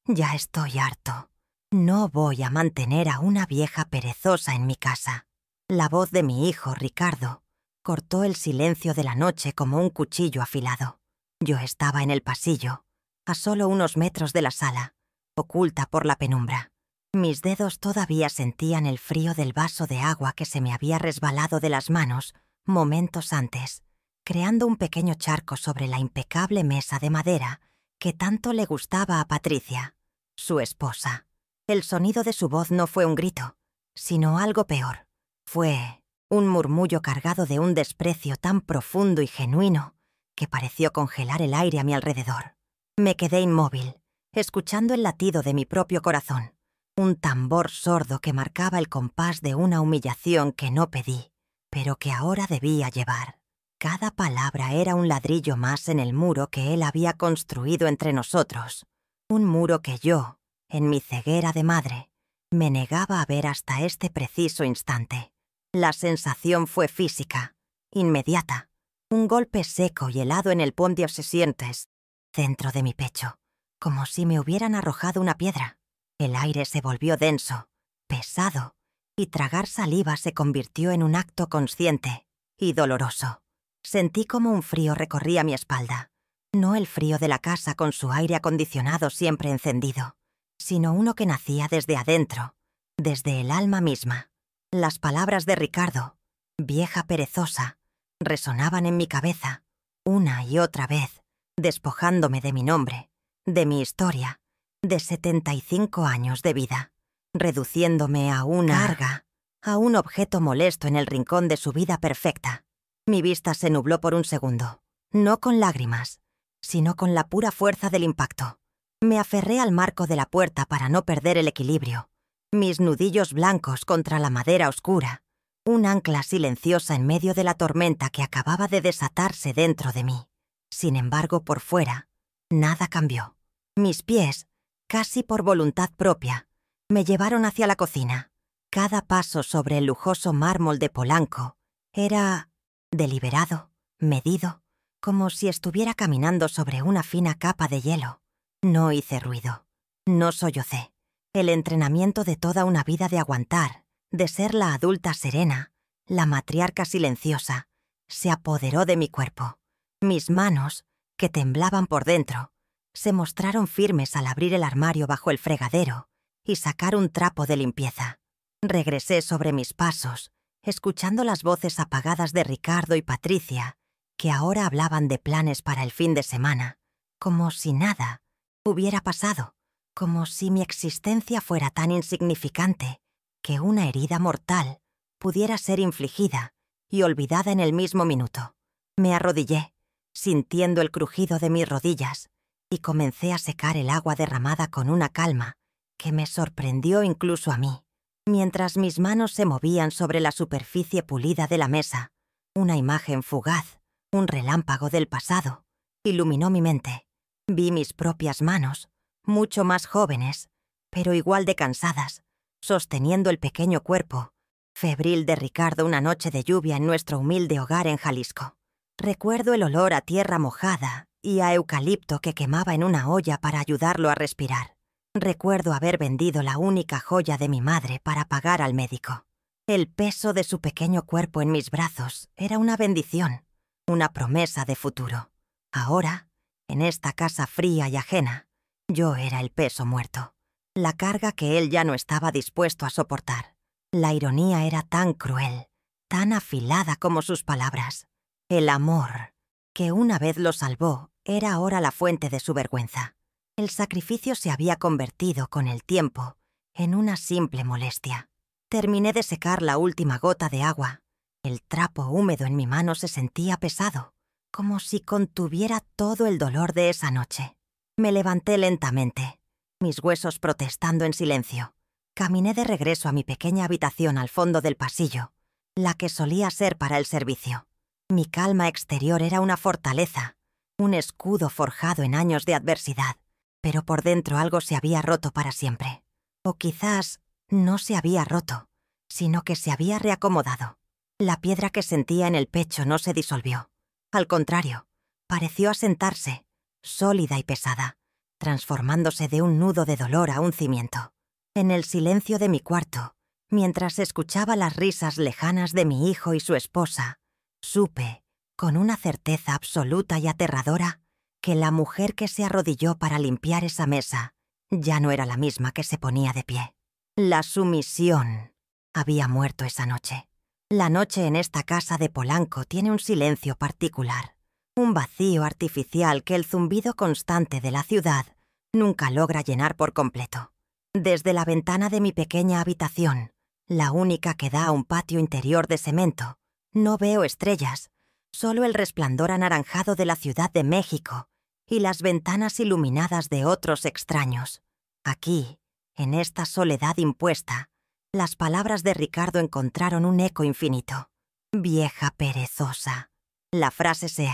Ya estoy harto. No voy a mantener a una vieja perezosa en mi casa. La voz de mi hijo, Ricardo, cortó el silencio de la noche como un cuchillo afilado. Yo estaba en el pasillo, a solo unos metros de la sala, oculta por la penumbra. Mis dedos todavía sentían el frío del vaso de agua que se me había resbalado de las manos momentos antes, creando un pequeño charco sobre la impecable mesa de madera que tanto le gustaba a Patricia, su esposa. El sonido de su voz no fue un grito, sino algo peor. Fue un murmullo cargado de un desprecio tan profundo y genuino que pareció congelar el aire a mi alrededor. Me quedé inmóvil, escuchando el latido de mi propio corazón, un tambor sordo que marcaba el compás de una humillación que no pedí, pero que ahora debía llevar. Cada palabra era un ladrillo más en el muro que él había construido entre nosotros, un muro que yo, en mi ceguera de madre, me negaba a ver hasta este preciso instante. La sensación fue física, inmediata, un golpe seco y helado en el pont de sientes, dentro de mi pecho, como si me hubieran arrojado una piedra. El aire se volvió denso, pesado, y tragar saliva se convirtió en un acto consciente y doloroso. Sentí como un frío recorría mi espalda, no el frío de la casa con su aire acondicionado siempre encendido, sino uno que nacía desde adentro, desde el alma misma. Las palabras de Ricardo, vieja perezosa, resonaban en mi cabeza, una y otra vez, despojándome de mi nombre, de mi historia, de 75 años de vida, reduciéndome a una carga, a un objeto molesto en el rincón de su vida perfecta. Mi vista se nubló por un segundo, no con lágrimas, sino con la pura fuerza del impacto. Me aferré al marco de la puerta para no perder el equilibrio, mis nudillos blancos contra la madera oscura, un ancla silenciosa en medio de la tormenta que acababa de desatarse dentro de mí. Sin embargo, por fuera, nada cambió. Mis pies, casi por voluntad propia, me llevaron hacia la cocina. Cada paso sobre el lujoso mármol de Polanco era deliberado, medido, como si estuviera caminando sobre una fina capa de hielo. No hice ruido, no sollocé. El entrenamiento de toda una vida de aguantar, de ser la adulta serena, la matriarca silenciosa, se apoderó de mi cuerpo. Mis manos, que temblaban por dentro, se mostraron firmes al abrir el armario bajo el fregadero y sacar un trapo de limpieza. Regresé sobre mis pasos, escuchando las voces apagadas de Ricardo y Patricia, que ahora hablaban de planes para el fin de semana, como si nada hubiera pasado, como si mi existencia fuera tan insignificante que una herida mortal pudiera ser infligida y olvidada en el mismo minuto. Me arrodillé, sintiendo el crujido de mis rodillas, y comencé a secar el agua derramada con una calma que me sorprendió incluso a mí. Mientras mis manos se movían sobre la superficie pulida de la mesa, una imagen fugaz, un relámpago del pasado, iluminó mi mente. Vi mis propias manos, mucho más jóvenes, pero igual de cansadas, sosteniendo el pequeño cuerpo febril de Ricardo una noche de lluvia en nuestro humilde hogar en Jalisco. Recuerdo el olor a tierra mojada y a eucalipto que quemaba en una olla para ayudarlo a respirar. Recuerdo haber vendido la única joya de mi madre para pagar al médico. El peso de su pequeño cuerpo en mis brazos era una bendición, una promesa de futuro. Ahora, en esta casa fría y ajena, yo era el peso muerto, la carga que él ya no estaba dispuesto a soportar. La ironía era tan cruel, tan afilada como sus palabras. El amor, que una vez lo salvó, era ahora la fuente de su vergüenza. El sacrificio se había convertido, con el tiempo, en una simple molestia. Terminé de secar la última gota de agua. El trapo húmedo en mi mano se sentía pesado, como si contuviera todo el dolor de esa noche. Me levanté lentamente, mis huesos protestando en silencio. Caminé de regreso a mi pequeña habitación al fondo del pasillo, la que solía ser para el servicio. Mi calma exterior era una fortaleza, un escudo forjado en años de adversidad. Pero por dentro algo se había roto para siempre. O quizás no se había roto, sino que se había reacomodado. La piedra que sentía en el pecho no se disolvió. Al contrario, pareció asentarse, sólida y pesada, transformándose de un nudo de dolor a un cimiento. En el silencio de mi cuarto, mientras escuchaba las risas lejanas de mi hijo y su esposa, supe, con una certeza absoluta y aterradora, que la mujer que se arrodilló para limpiar esa mesa ya no era la misma que se ponía de pie. La sumisión había muerto esa noche. La noche en esta casa de Polanco tiene un silencio particular, un vacío artificial que el zumbido constante de la ciudad nunca logra llenar por completo. Desde la ventana de mi pequeña habitación, la única que da a un patio interior de cemento, no veo estrellas, solo el resplandor anaranjado de la Ciudad de México y las ventanas iluminadas de otros extraños. Aquí, en esta soledad impuesta, las palabras de Ricardo encontraron un eco infinito. Vieja perezosa. La frase se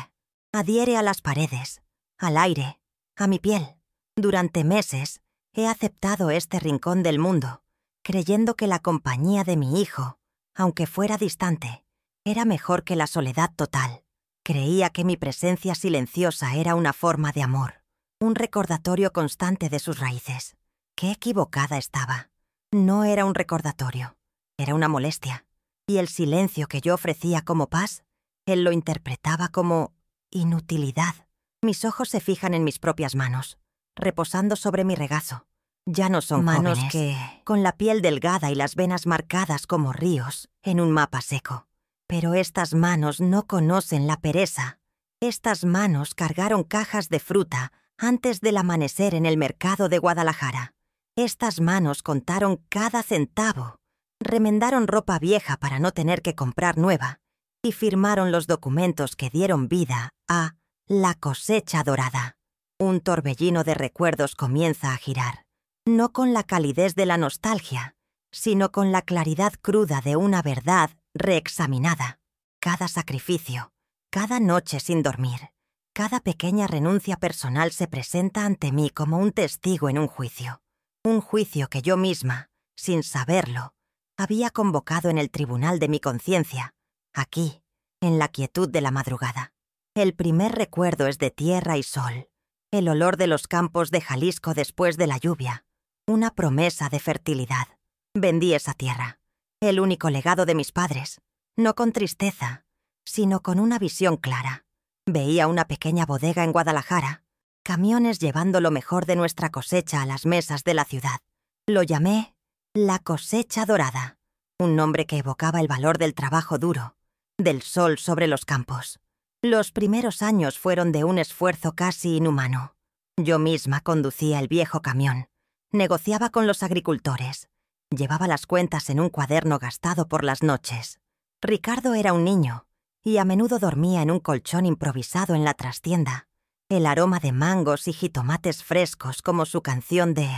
adhiere a las paredes, al aire, a mi piel. Durante meses he aceptado este rincón del mundo, creyendo que la compañía de mi hijo, aunque fuera distante, era mejor que la soledad total. Creía que mi presencia silenciosa era una forma de amor, un recordatorio constante de sus raíces. Qué equivocada estaba. No era un recordatorio, era una molestia. Y el silencio que yo ofrecía como paz, él lo interpretaba como inutilidad. Mis ojos se fijan en mis propias manos, reposando sobre mi regazo. Ya no son manos jóvenes, que, con la piel delgada y las venas marcadas como ríos en un mapa seco. Pero estas manos no conocen la pereza. Estas manos cargaron cajas de fruta antes del amanecer en el mercado de Guadalajara. Estas manos contaron cada centavo, remendaron ropa vieja para no tener que comprar nueva y firmaron los documentos que dieron vida a la cosecha dorada. Un torbellino de recuerdos comienza a girar, no con la calidez de la nostalgia, sino con la claridad cruda de una verdad reexaminada. Cada sacrificio, cada noche sin dormir, cada pequeña renuncia personal se presenta ante mí como un testigo en un juicio. Un juicio que yo misma, sin saberlo, había convocado en el tribunal de mi conciencia, aquí, en la quietud de la madrugada. El primer recuerdo es de tierra y sol, el olor de los campos de Jalisco después de la lluvia, una promesa de fertilidad. Vendí esa tierra, el único legado de mis padres, no con tristeza, sino con una visión clara. Veía una pequeña bodega en Guadalajara, camiones llevando lo mejor de nuestra cosecha a las mesas de la ciudad. Lo llamé la cosecha dorada, un nombre que evocaba el valor del trabajo duro, del sol sobre los campos. Los primeros años fueron de un esfuerzo casi inhumano. Yo misma conducía el viejo camión, negociaba con los agricultores, llevaba las cuentas en un cuaderno gastado por las noches. Ricardo era un niño y a menudo dormía en un colchón improvisado en la trastienda. El aroma de mangos y jitomates frescos como su canción de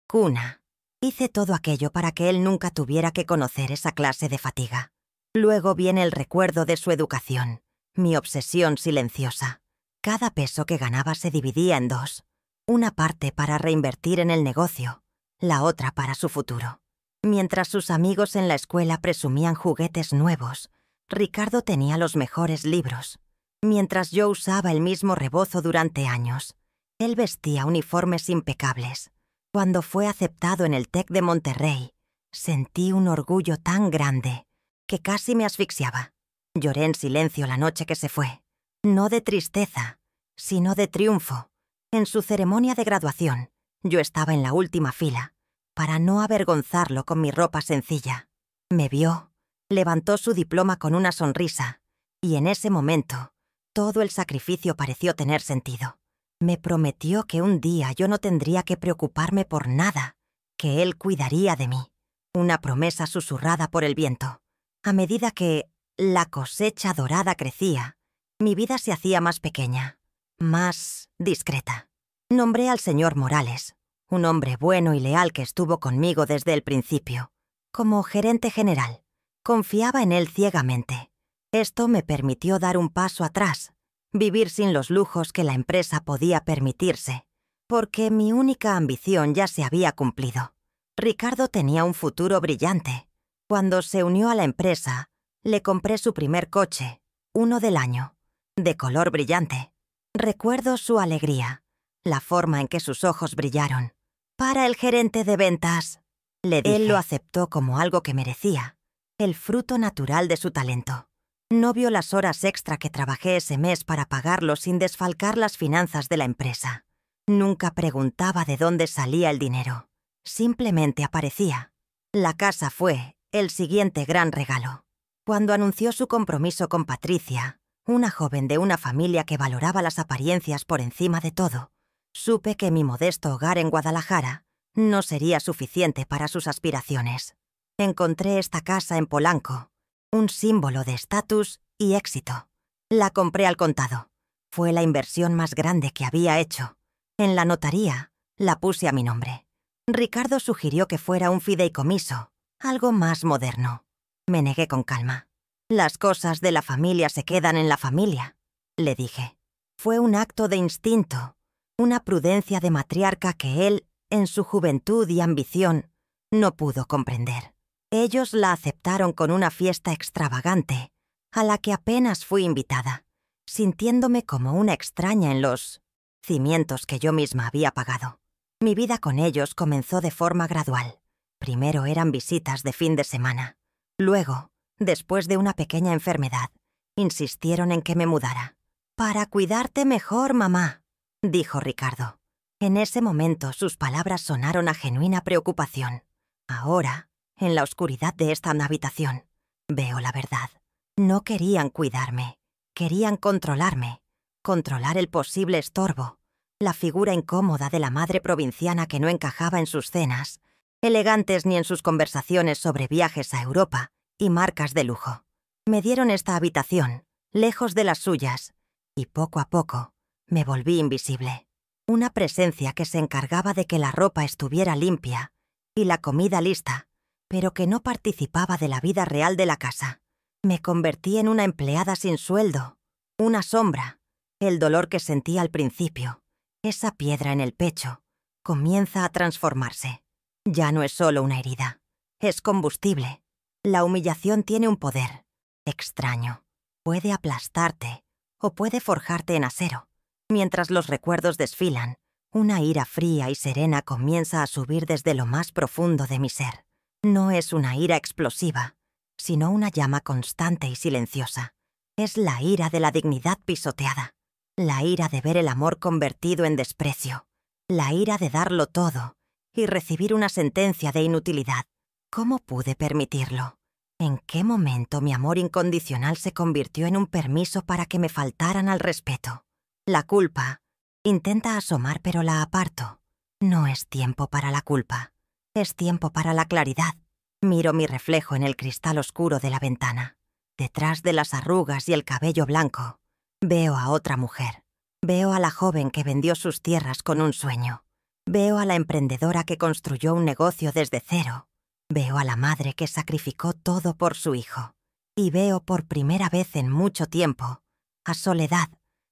cuna. Hice todo aquello para que él nunca tuviera que conocer esa clase de fatiga. Luego viene el recuerdo de su educación, mi obsesión silenciosa. Cada peso que ganaba se dividía en dos, una parte para reinvertir en el negocio, la otra para su futuro. Mientras sus amigos en la escuela presumían juguetes nuevos, Ricardo tenía los mejores libros. Mientras yo usaba el mismo rebozo durante años, él vestía uniformes impecables. Cuando fue aceptado en el TEC de Monterrey, sentí un orgullo tan grande que casi me asfixiaba. Lloré en silencio la noche que se fue, no de tristeza, sino de triunfo. En su ceremonia de graduación, yo estaba en la última fila, para no avergonzarlo con mi ropa sencilla. Me vio, levantó su diploma con una sonrisa, y en ese momento, todo el sacrificio pareció tener sentido. Me prometió que un día yo no tendría que preocuparme por nada, que él cuidaría de mí. Una promesa susurrada por el viento. A medida que la cosecha dorada crecía, mi vida se hacía más pequeña, más discreta. Nombré al señor Morales, un hombre bueno y leal que estuvo conmigo desde el principio, como gerente general. Confiaba en él ciegamente. Esto me permitió dar un paso atrás, vivir sin los lujos que la empresa podía permitirse, porque mi única ambición ya se había cumplido. Ricardo tenía un futuro brillante. Cuando se unió a la empresa, le compré su primer coche, uno del año, de color brillante. Recuerdo su alegría, La forma en que sus ojos brillaron. «Para el gerente de ventas», le dije. Él lo aceptó como algo que merecía, el fruto natural de su talento. No vio las horas extra que trabajé ese mes para pagarlo sin desfalcar las finanzas de la empresa. Nunca preguntaba de dónde salía el dinero. Simplemente aparecía. La casa fue el siguiente gran regalo. Cuando anunció su compromiso con Patricia, una joven de una familia que valoraba las apariencias por encima de todo, supe que mi modesto hogar en Guadalajara no sería suficiente para sus aspiraciones. Encontré esta casa en Polanco, un símbolo de estatus y éxito. La compré al contado. Fue la inversión más grande que había hecho. En la notaría la puse a mi nombre. Ricardo sugirió que fuera un fideicomiso, algo más moderno. Me negué con calma. «Las cosas de la familia se quedan en la familia», le dije. Fue un acto de instinto, una prudencia de matriarca que él, en su juventud y ambición, no pudo comprender. Ellos la aceptaron con una fiesta extravagante, a la que apenas fui invitada, sintiéndome como una extraña en los cimientos que yo misma había pagado. Mi vida con ellos comenzó de forma gradual. Primero eran visitas de fin de semana. Luego, después de una pequeña enfermedad, insistieron en que me mudara. «Para cuidarte mejor, mamá», dijo Ricardo. En ese momento sus palabras sonaron a genuina preocupación. Ahora, en la oscuridad de esta habitación, veo la verdad. No querían cuidarme, querían controlarme, controlar el posible estorbo, la figura incómoda de la madre provinciana que no encajaba en sus cenas, elegantes ni en sus conversaciones sobre viajes a Europa y marcas de lujo. Me dieron esta habitación, lejos de las suyas, y poco a poco me volví invisible. Una presencia que se encargaba de que la ropa estuviera limpia y la comida lista, pero que no participaba de la vida real de la casa. Me convertí en una empleada sin sueldo, una sombra. El dolor que sentí al principio, esa piedra en el pecho, comienza a transformarse. Ya no es solo una herida, es combustible. La humillación tiene un poder extraño. Puede aplastarte o puede forjarte en acero. Mientras los recuerdos desfilan, una ira fría y serena comienza a subir desde lo más profundo de mi ser. No es una ira explosiva, sino una llama constante y silenciosa. Es la ira de la dignidad pisoteada, la ira de ver el amor convertido en desprecio, la ira de darlo todo y recibir una sentencia de inutilidad. ¿Cómo pude permitirlo? ¿En qué momento mi amor incondicional se convirtió en un permiso para que me faltaran al respeto? La culpa intenta asomar, pero la aparto. No es tiempo para la culpa, es tiempo para la claridad. Miro mi reflejo en el cristal oscuro de la ventana. Detrás de las arrugas y el cabello blanco, veo a otra mujer. Veo a la joven que vendió sus tierras con un sueño. Veo a la emprendedora que construyó un negocio desde cero. Veo a la madre que sacrificó todo por su hijo. Y veo por primera vez en mucho tiempo a Soledad,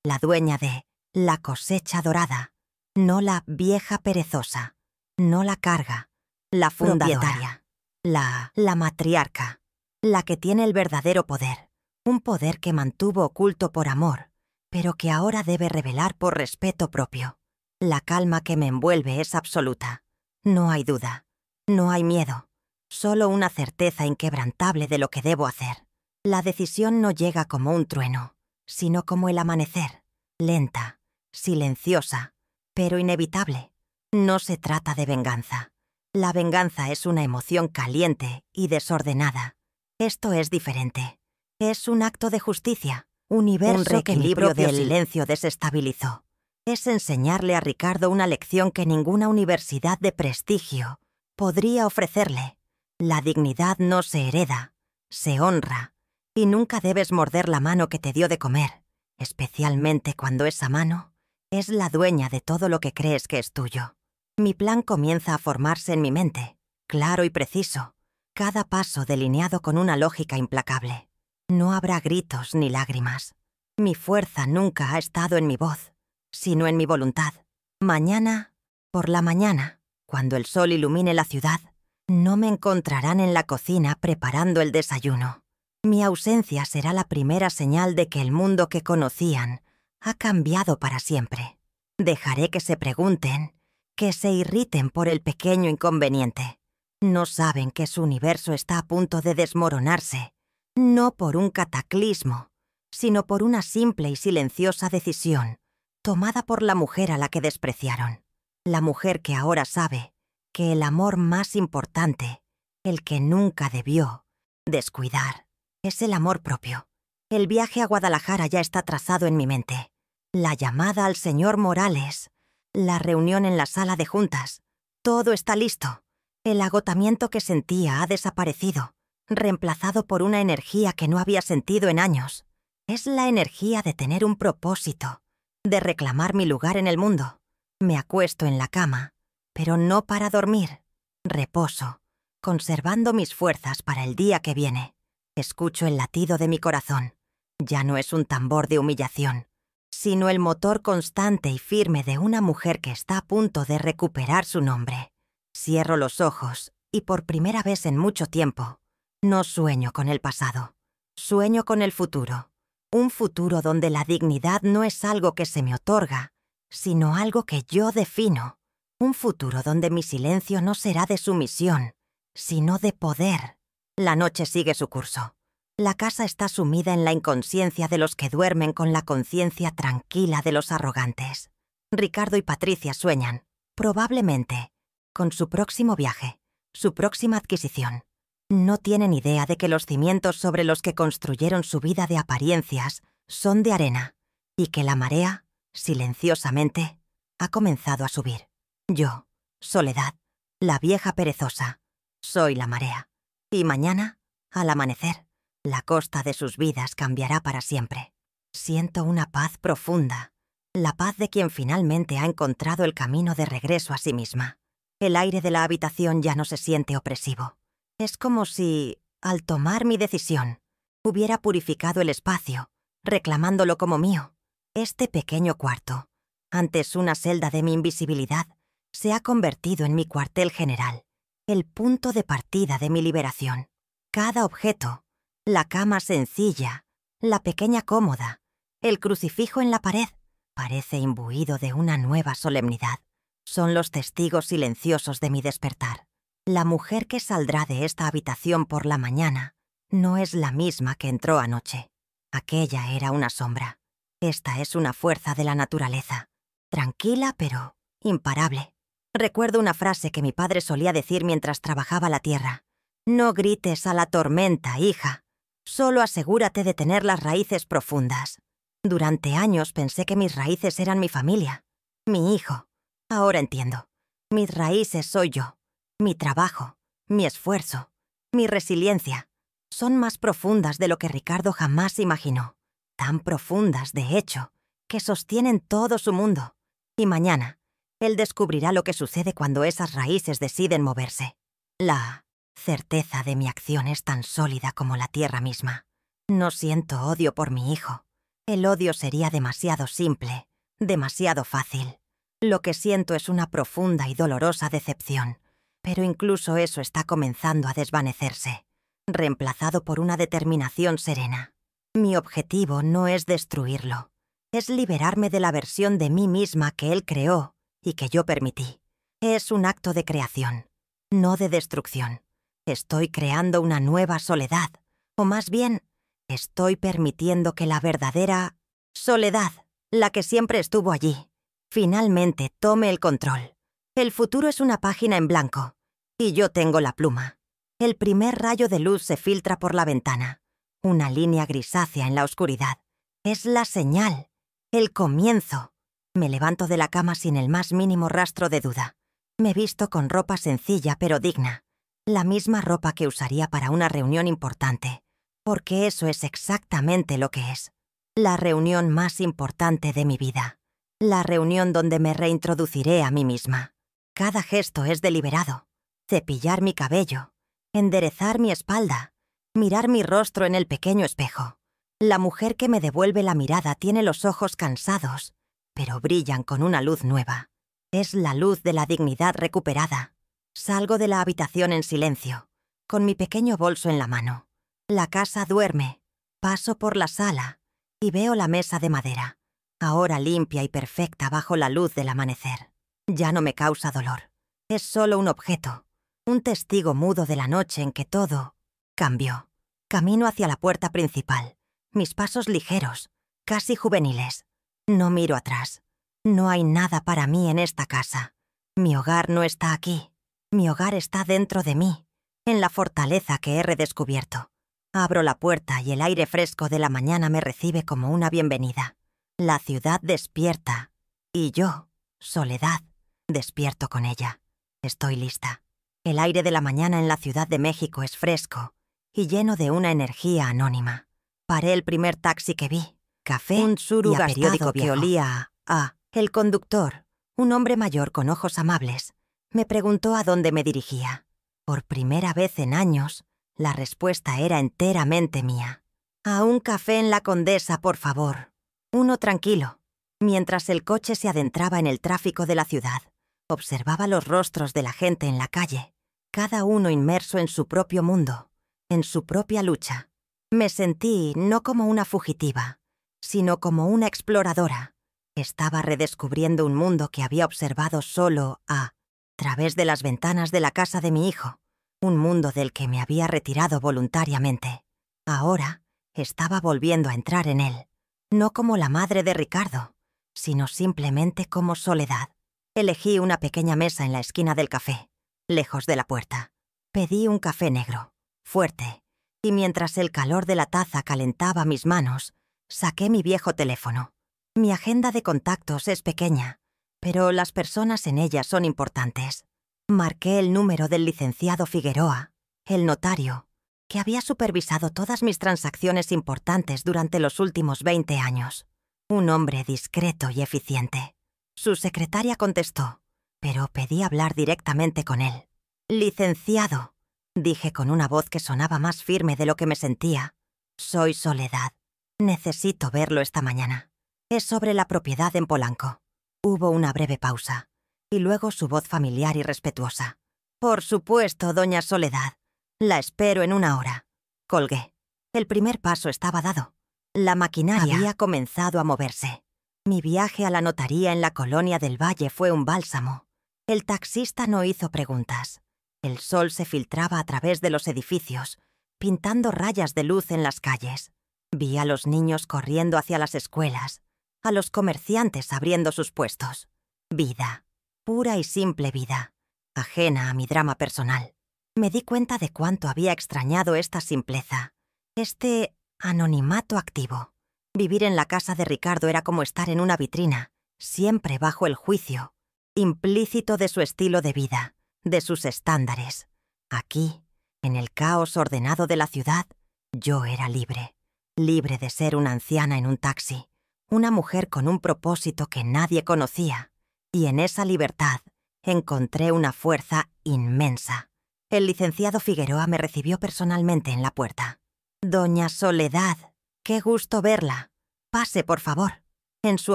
la dueña de la cosecha dorada, no la vieja perezosa, no la carga, la fundadora, la matriarca, la que tiene el verdadero poder, un poder que mantuvo oculto por amor, pero que ahora debe revelar por respeto propio. La calma que me envuelve es absoluta. No hay duda, no hay miedo, solo una certeza inquebrantable de lo que debo hacer. La decisión no llega como un trueno, sino como el amanecer, lenta, silenciosa, pero inevitable. No se trata de venganza. La venganza es una emoción caliente y desordenada. Esto es diferente. Es un acto de justicia, universo que mi propio silencio desestabilizó. Es enseñarle a Ricardo una lección que ninguna universidad de prestigio podría ofrecerle. La dignidad no se hereda, se honra, y nunca debes morder la mano que te dio de comer, especialmente cuando esa mano es la dueña de todo lo que crees que es tuyo. Mi plan comienza a formarse en mi mente, claro y preciso, cada paso delineado con una lógica implacable. No habrá gritos ni lágrimas. Mi fuerza nunca ha estado en mi voz, sino en mi voluntad. Mañana, por la mañana, cuando el sol ilumine la ciudad, no me encontrarán en la cocina preparando el desayuno. Mi ausencia será la primera señal de que el mundo que conocían ha cambiado para siempre. Dejaré que se pregunten, que se irriten por el pequeño inconveniente. No saben que su universo está a punto de desmoronarse, no por un cataclismo, sino por una simple y silenciosa decisión tomada por la mujer a la que despreciaron. La mujer que ahora sabe que el amor más importante, el que nunca debió descuidar, es el amor propio. El viaje a Guadalajara ya está trazado en mi mente. La llamada al señor Morales, la reunión en la sala de juntas, todo está listo. El agotamiento que sentía ha desaparecido, reemplazado por una energía que no había sentido en años. Es la energía de tener un propósito, de reclamar mi lugar en el mundo. Me acuesto en la cama, pero no para dormir. Reposo, conservando mis fuerzas para el día que viene. Escucho el latido de mi corazón. Ya no es un tambor de humillación, sino el motor constante y firme de una mujer que está a punto de recuperar su nombre. Cierro los ojos y por primera vez en mucho tiempo, no sueño con el pasado, sueño con el futuro. Un futuro donde la dignidad no es algo que se me otorga, sino algo que yo defino. Un futuro donde mi silencio no será de sumisión, sino de poder. La noche sigue su curso. La casa está sumida en la inconsciencia de los que duermen con la conciencia tranquila de los arrogantes. Ricardo y Patricia sueñan, probablemente, con su próximo viaje, su próxima adquisición. No tienen idea de que los cimientos sobre los que construyeron su vida de apariencias son de arena y que la marea, silenciosamente, ha comenzado a subir. Yo, Soledad, la vieja perezosa, soy la marea. Y mañana, al amanecer, la costa de sus vidas cambiará para siempre. Siento una paz profunda, la paz de quien finalmente ha encontrado el camino de regreso a sí misma. El aire de la habitación ya no se siente opresivo. Es como si, al tomar mi decisión, hubiera purificado el espacio, reclamándolo como mío. Este pequeño cuarto, antes una celda de mi invisibilidad, se ha convertido en mi cuartel general, el punto de partida de mi liberación. Cada objeto, la cama sencilla, la pequeña cómoda, el crucifijo en la pared, parece imbuido de una nueva solemnidad. Son los testigos silenciosos de mi despertar. La mujer que saldrá de esta habitación por la mañana no es la misma que entró anoche. Aquella era una sombra. Esta es una fuerza de la naturaleza, tranquila pero imparable. Recuerdo una frase que mi padre solía decir mientras trabajaba la tierra. No grites a la tormenta, hija. Solo asegúrate de tener las raíces profundas. Durante años pensé que mis raíces eran mi familia, mi hijo. Ahora entiendo. Mis raíces soy yo. Mi trabajo, mi esfuerzo, mi resiliencia. Son más profundas de lo que Ricardo jamás imaginó. Tan profundas, de hecho, que sostienen todo su mundo. Y mañana, él descubrirá lo que sucede cuando esas raíces deciden moverse. La certeza de mi acción es tan sólida como la tierra misma. No siento odio por mi hijo. El odio sería demasiado simple, demasiado fácil. Lo que siento es una profunda y dolorosa decepción, pero incluso eso está comenzando a desvanecerse, reemplazado por una determinación serena. Mi objetivo no es destruirlo, es liberarme de la versión de mí misma que él creó y que yo permití. Es un acto de creación, no de destrucción. Estoy creando una nueva Soledad, o más bien, estoy permitiendo que la verdadera Soledad, la que siempre estuvo allí, finalmente tome el control. El futuro es una página en blanco, y yo tengo la pluma. El primer rayo de luz se filtra por la ventana, una línea grisácea en la oscuridad. Es la señal, el comienzo. Me levanto de la cama sin el más mínimo rastro de duda. Me visto con ropa sencilla pero digna, la misma ropa que usaría para una reunión importante, porque eso es exactamente lo que es. La reunión más importante de mi vida. La reunión donde me reintroduciré a mí misma. Cada gesto es deliberado. Cepillar mi cabello, enderezar mi espalda, mirar mi rostro en el pequeño espejo. La mujer que me devuelve la mirada tiene los ojos cansados, pero brillan con una luz nueva. Es la luz de la dignidad recuperada. Salgo de la habitación en silencio, con mi pequeño bolso en la mano. La casa duerme. Paso por la sala y veo la mesa de madera. ahora limpia y perfecta bajo la luz del amanecer. Ya no me causa dolor. Es solo un objeto, un testigo mudo de la noche en que todo cambió. Camino hacia la puerta principal, mis pasos ligeros, casi juveniles. No miro atrás. No hay nada para mí en esta casa. Mi hogar no está aquí. Mi hogar está dentro de mí, en la fortaleza que he redescubierto. Abro la puerta y el aire fresco de la mañana me recibe como una bienvenida. La ciudad despierta, y yo, Soledad, despierto con ella. Estoy lista. El aire de la mañana en la Ciudad de México es fresco y lleno de una energía anónima. Paré el primer taxi que vi. Café Un suru y a gastado periódico que viejo. olía a... El conductor, un hombre mayor con ojos amables, me preguntó a dónde me dirigía. Por primera vez en años, la respuesta era enteramente mía. A un café en la Condesa, por favor. Uno tranquilo. Mientras el coche se adentraba en el tráfico de la ciudad, observaba los rostros de la gente en la calle, cada uno inmerso en su propio mundo, en su propia lucha. Me sentí no como una fugitiva, sino como una exploradora. Estaba redescubriendo un mundo que había observado solo a través de las ventanas de la casa de mi hijo, un mundo del que me había retirado voluntariamente. Ahora estaba volviendo a entrar en él, no como la madre de Ricardo, sino simplemente como Soledad. Elegí una pequeña mesa en la esquina del café, lejos de la puerta. Pedí un café negro, fuerte, y mientras el calor de la taza calentaba mis manos, saqué mi viejo teléfono. Mi agenda de contactos es pequeña, pero las personas en ella son importantes. Marqué el número del licenciado Figueroa, el notario, que había supervisado todas mis transacciones importantes durante los últimos 20 años. Un hombre discreto y eficiente. Su secretaria contestó, pero pedí hablar directamente con él. «Licenciado», dije con una voz que sonaba más firme de lo que me sentía. «Soy Soledad. Necesito verlo esta mañana. Es sobre la propiedad en Polanco». Hubo una breve pausa, y luego su voz familiar y respetuosa. «Por supuesto, doña Soledad. La espero en 1 hora». Colgué. El primer paso estaba dado. La maquinaria había comenzado a moverse. Mi viaje a la notaría en la colonia del Valle fue un bálsamo. El taxista no hizo preguntas. El sol se filtraba a través de los edificios, pintando rayas de luz en las calles. Vi a los niños corriendo hacia las escuelas, a los comerciantes abriendo sus puestos. Vida, pura y simple vida, ajena a mi drama personal. Me di cuenta de cuánto había extrañado esta simpleza, este anonimato activo. Vivir en la casa de Ricardo era como estar en una vitrina, siempre bajo el juicio, implícito de su estilo de vida, de sus estándares. Aquí, en el caos ordenado de la ciudad, yo era libre. Libre de ser una anciana en un taxi, una mujer con un propósito que nadie conocía. Y en esa libertad encontré una fuerza inmensa. El licenciado Figueroa me recibió personalmente en la puerta. «Doña Soledad, qué gusto verla. Pase, por favor». En su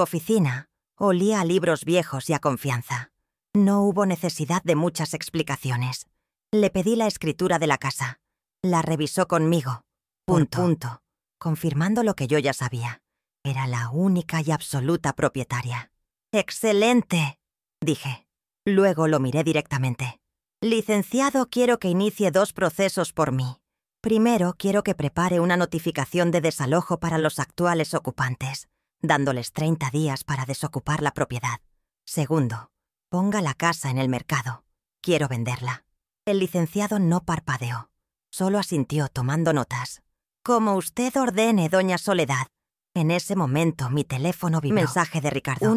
oficina olía a libros viejos y a confianza. No hubo necesidad de muchas explicaciones. Le pedí la escritura de la casa. La revisó conmigo. Punto. Confirmando lo que yo ya sabía. Era la única y absoluta propietaria. «¡Excelente!», dije. Luego lo miré directamente. «Licenciado, quiero que inicie 2 procesos por mí. Primero, quiero que prepare una notificación de desalojo para los actuales ocupantes, dándoles 30 días para desocupar la propiedad. Segundo, ponga la casa en el mercado. Quiero venderla». El licenciado no parpadeó. Solo asintió tomando notas. «Como usted ordene, doña Soledad». En ese momento mi teléfono vibró. Mensaje de Ricardo.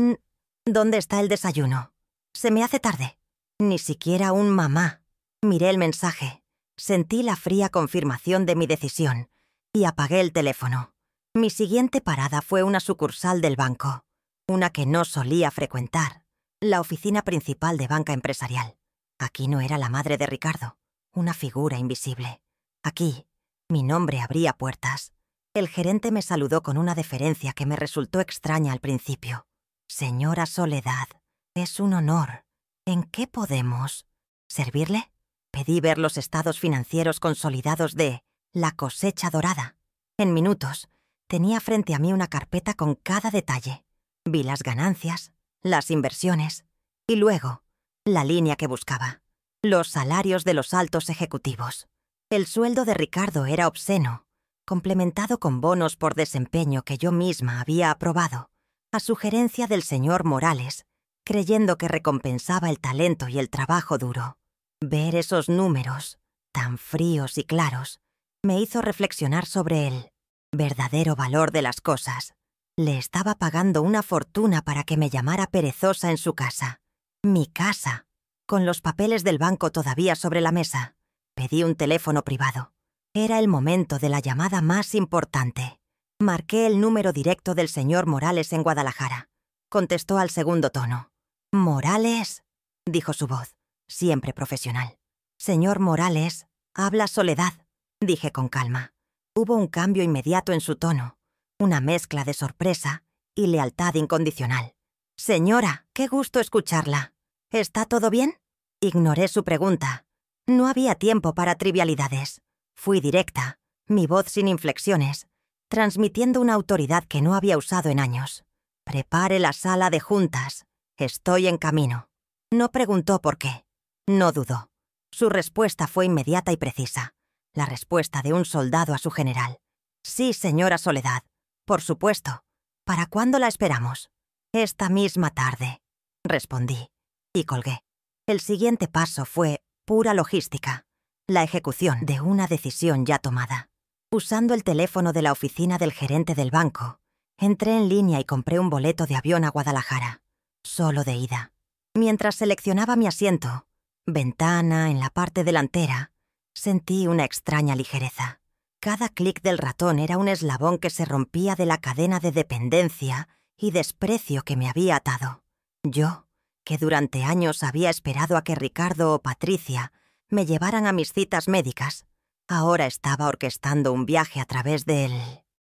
«¿Dónde está el desayuno? Se me hace tarde». Ni siquiera un mamá. Miré el mensaje. Sentí la fría confirmación de mi decisión y apagué el teléfono. Mi siguiente parada fue una sucursal del banco, una que no solía frecuentar, la oficina principal de banca empresarial. Aquí no era la madre de Ricardo, una figura invisible. Aquí, mi nombre abría puertas. El gerente me saludó con una deferencia que me resultó extraña al principio. «Señora Soledad, es un honor. ¿En qué podemos servirle?». Pedí ver los estados financieros consolidados de La Cosecha Dorada. En minutos, tenía frente a mí una carpeta con cada detalle. Vi las ganancias, las inversiones y luego la línea que buscaba, los salarios de los altos ejecutivos. El sueldo de Ricardo era obsceno, complementado con bonos por desempeño que yo misma había aprobado, a sugerencia del señor Morales, creyendo que recompensaba el talento y el trabajo duro. Ver esos números, tan fríos y claros, me hizo reflexionar sobre el verdadero valor de las cosas. Le estaba pagando una fortuna para que me llamara perezosa en su casa. Mi casa, con los papeles del banco todavía sobre la mesa. Pedí un teléfono privado. Era el momento de la llamada más importante. Marqué el número directo del señor Morales en Guadalajara. Contestó al segundo tono. «¿Morales?», dijo su voz, siempre profesional. «Señor Morales, habla Soledad», dije con calma. Hubo un cambio inmediato en su tono, una mezcla de sorpresa y lealtad incondicional. «Señora, qué gusto escucharla. ¿Está todo bien?». Ignoré su pregunta. No había tiempo para trivialidades. Fui directa, mi voz sin inflexiones, transmitiendo una autoridad que no había usado en años. «Prepare la sala de juntas. Estoy en camino». No preguntó por qué. No dudó. Su respuesta fue inmediata y precisa. La respuesta de un soldado a su general. «Sí, señora Soledad. Por supuesto. ¿Para cuándo la esperamos?». «Esta misma tarde», respondí, y colgué. El siguiente paso fue pura logística, la ejecución de una decisión ya tomada. Usando el teléfono de la oficina del gerente del banco, entré en línea y compré un boleto de avión a Guadalajara, solo de ida. Mientras seleccionaba mi asiento, ventana en la parte delantera, sentí una extraña ligereza. Cada clic del ratón era un eslabón que se rompía de la cadena de dependencia y desprecio que me había atado. Yo, que durante años había esperado a que Ricardo o Patricia me llevaran a mis citas médicas, ahora estaba orquestando un viaje a través del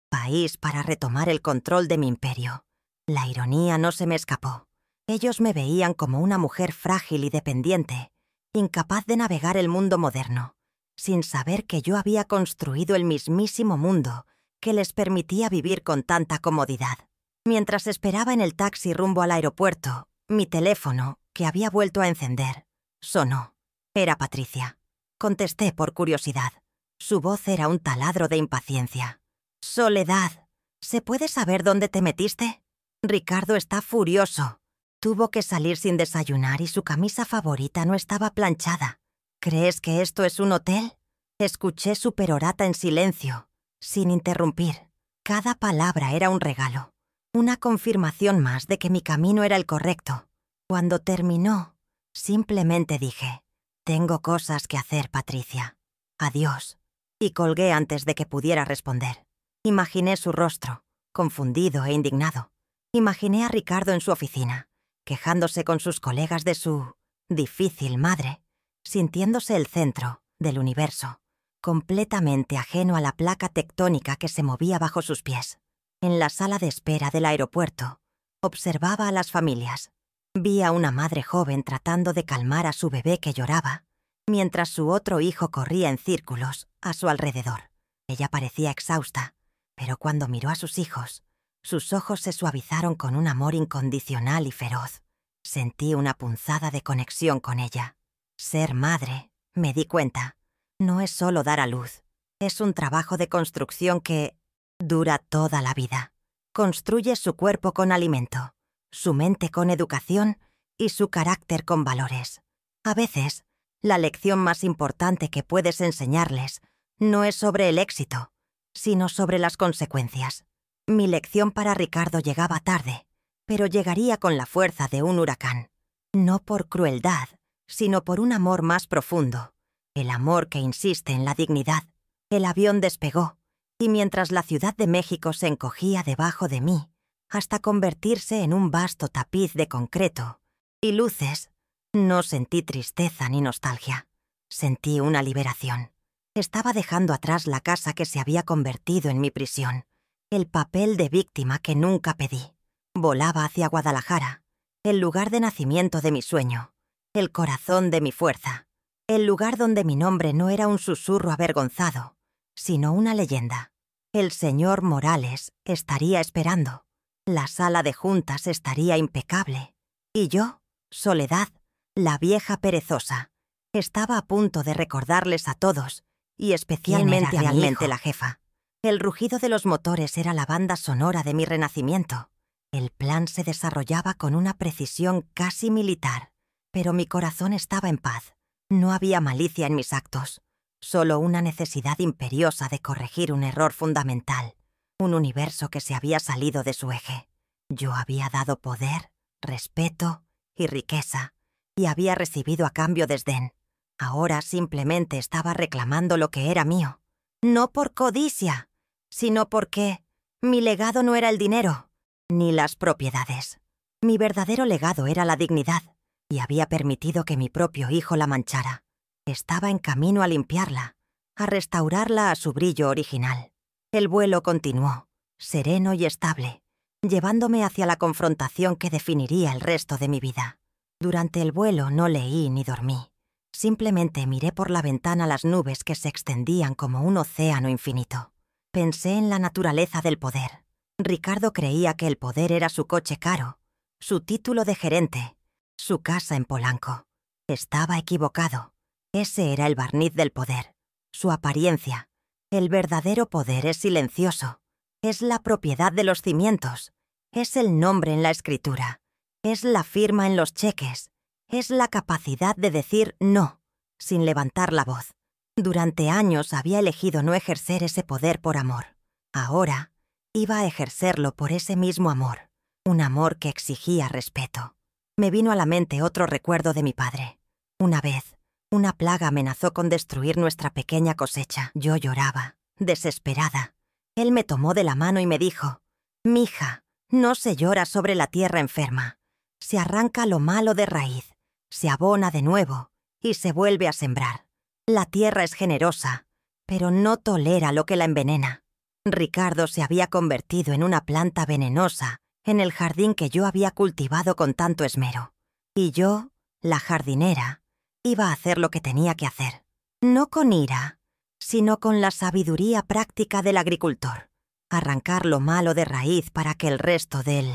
país para retomar el control de mi imperio. La ironía no se me escapó. Ellos me veían como una mujer frágil y dependiente, incapaz de navegar el mundo moderno, sin saber que yo había construido el mismísimo mundo que les permitía vivir con tanta comodidad. Mientras esperaba en el taxi rumbo al aeropuerto, mi teléfono, que había vuelto a encender, sonó. Era Patricia. Contesté por curiosidad. Su voz era un taladro de impaciencia. «Soledad, ¿se puede saber dónde te metiste? Ricardo está furioso. Tuvo que salir sin desayunar y su camisa favorita no estaba planchada. ¿Crees que esto es un hotel?». Escuché su perorata en silencio, sin interrumpir. Cada palabra era un regalo, una confirmación más de que mi camino era el correcto. Cuando terminó, simplemente dije: «Tengo cosas que hacer, Patricia. Adiós». Y colgué antes de que pudiera responder. Imaginé su rostro, confundido e indignado. Imaginé a Ricardo en su oficina, quejándose con sus colegas de su difícil madre, sintiéndose el centro del universo, completamente ajeno a la placa tectónica que se movía bajo sus pies. En la sala de espera del aeropuerto, observaba a las familias. Vi a una madre joven tratando de calmar a su bebé que lloraba, mientras su otro hijo corría en círculos a su alrededor. Ella parecía exhausta, pero cuando miró a sus hijos, sus ojos se suavizaron con un amor incondicional y feroz. Sentí una punzada de conexión con ella. Ser madre, me di cuenta, no es solo dar a luz. Es un trabajo de construcción que dura toda la vida. Construye su cuerpo con alimento, su mente con educación y su carácter con valores. A veces, la lección más importante que puedes enseñarles no es sobre el éxito, sino sobre las consecuencias. Mi lección para Ricardo llegaba tarde, pero llegaría con la fuerza de un huracán. No por crueldad, sino por un amor más profundo, el amor que insiste en la dignidad. El avión despegó, y mientras la Ciudad de México se encogía debajo de mí, hasta convertirse en un vasto tapiz de concreto y luces, no sentí tristeza ni nostalgia. Sentí una liberación. Estaba dejando atrás la casa que se había convertido en mi prisión, el papel de víctima que nunca pedí. Volaba hacia Guadalajara, el lugar de nacimiento de mi sueño, el corazón de mi fuerza, el lugar donde mi nombre no era un susurro avergonzado, sino una leyenda. El señor Morales estaría esperando. La sala de juntas estaría impecable. Y yo, Soledad, la vieja perezosa, estaba a punto de recordarles a todos, y especialmente realmente la jefa. El rugido de los motores era la banda sonora de mi renacimiento. El plan se desarrollaba con una precisión casi militar, pero mi corazón estaba en paz. No había malicia en mis actos, solo una necesidad imperiosa de corregir un error fundamental, un universo que se había salido de su eje. Yo había dado poder, respeto y riqueza, y había recibido a cambio desdén. Ahora simplemente estaba reclamando lo que era mío, no por codicia, sino porque mi legado no era el dinero, ni las propiedades. Mi verdadero legado era la dignidad, y había permitido que mi propio hijo la manchara. Estaba en camino a limpiarla, a restaurarla a su brillo original. El vuelo continuó, sereno y estable, llevándome hacia la confrontación que definiría el resto de mi vida. Durante el vuelo no leí ni dormí. Simplemente miré por la ventana las nubes que se extendían como un océano infinito. Pensé en la naturaleza del poder. Ricardo creía que el poder era su coche caro, su título de gerente, su casa en Polanco. Estaba equivocado. Ese era el barniz del poder, su apariencia. El verdadero poder es silencioso. Es la propiedad de los cimientos. Es el nombre en la escritura. Es la firma en los cheques. Es la capacidad de decir no, sin levantar la voz. Durante años había elegido no ejercer ese poder por amor. Ahora iba a ejercerlo por ese mismo amor, un amor que exigía respeto. Me vino a la mente otro recuerdo de mi padre. Una vez, una plaga amenazó con destruir nuestra pequeña cosecha. Yo lloraba, desesperada. Él me tomó de la mano y me dijo: «Mija, no se llora sobre la tierra enferma. Se arranca lo malo de raíz, se abona de nuevo y se vuelve a sembrar. La tierra es generosa, pero no tolera lo que la envenena». Ricardo se había convertido en una planta venenosa en el jardín que yo había cultivado con tanto esmero. Y yo, la jardinera, iba a hacer lo que tenía que hacer. No con ira, sino con la sabiduría práctica del agricultor. Arrancar lo malo de raíz para que el resto del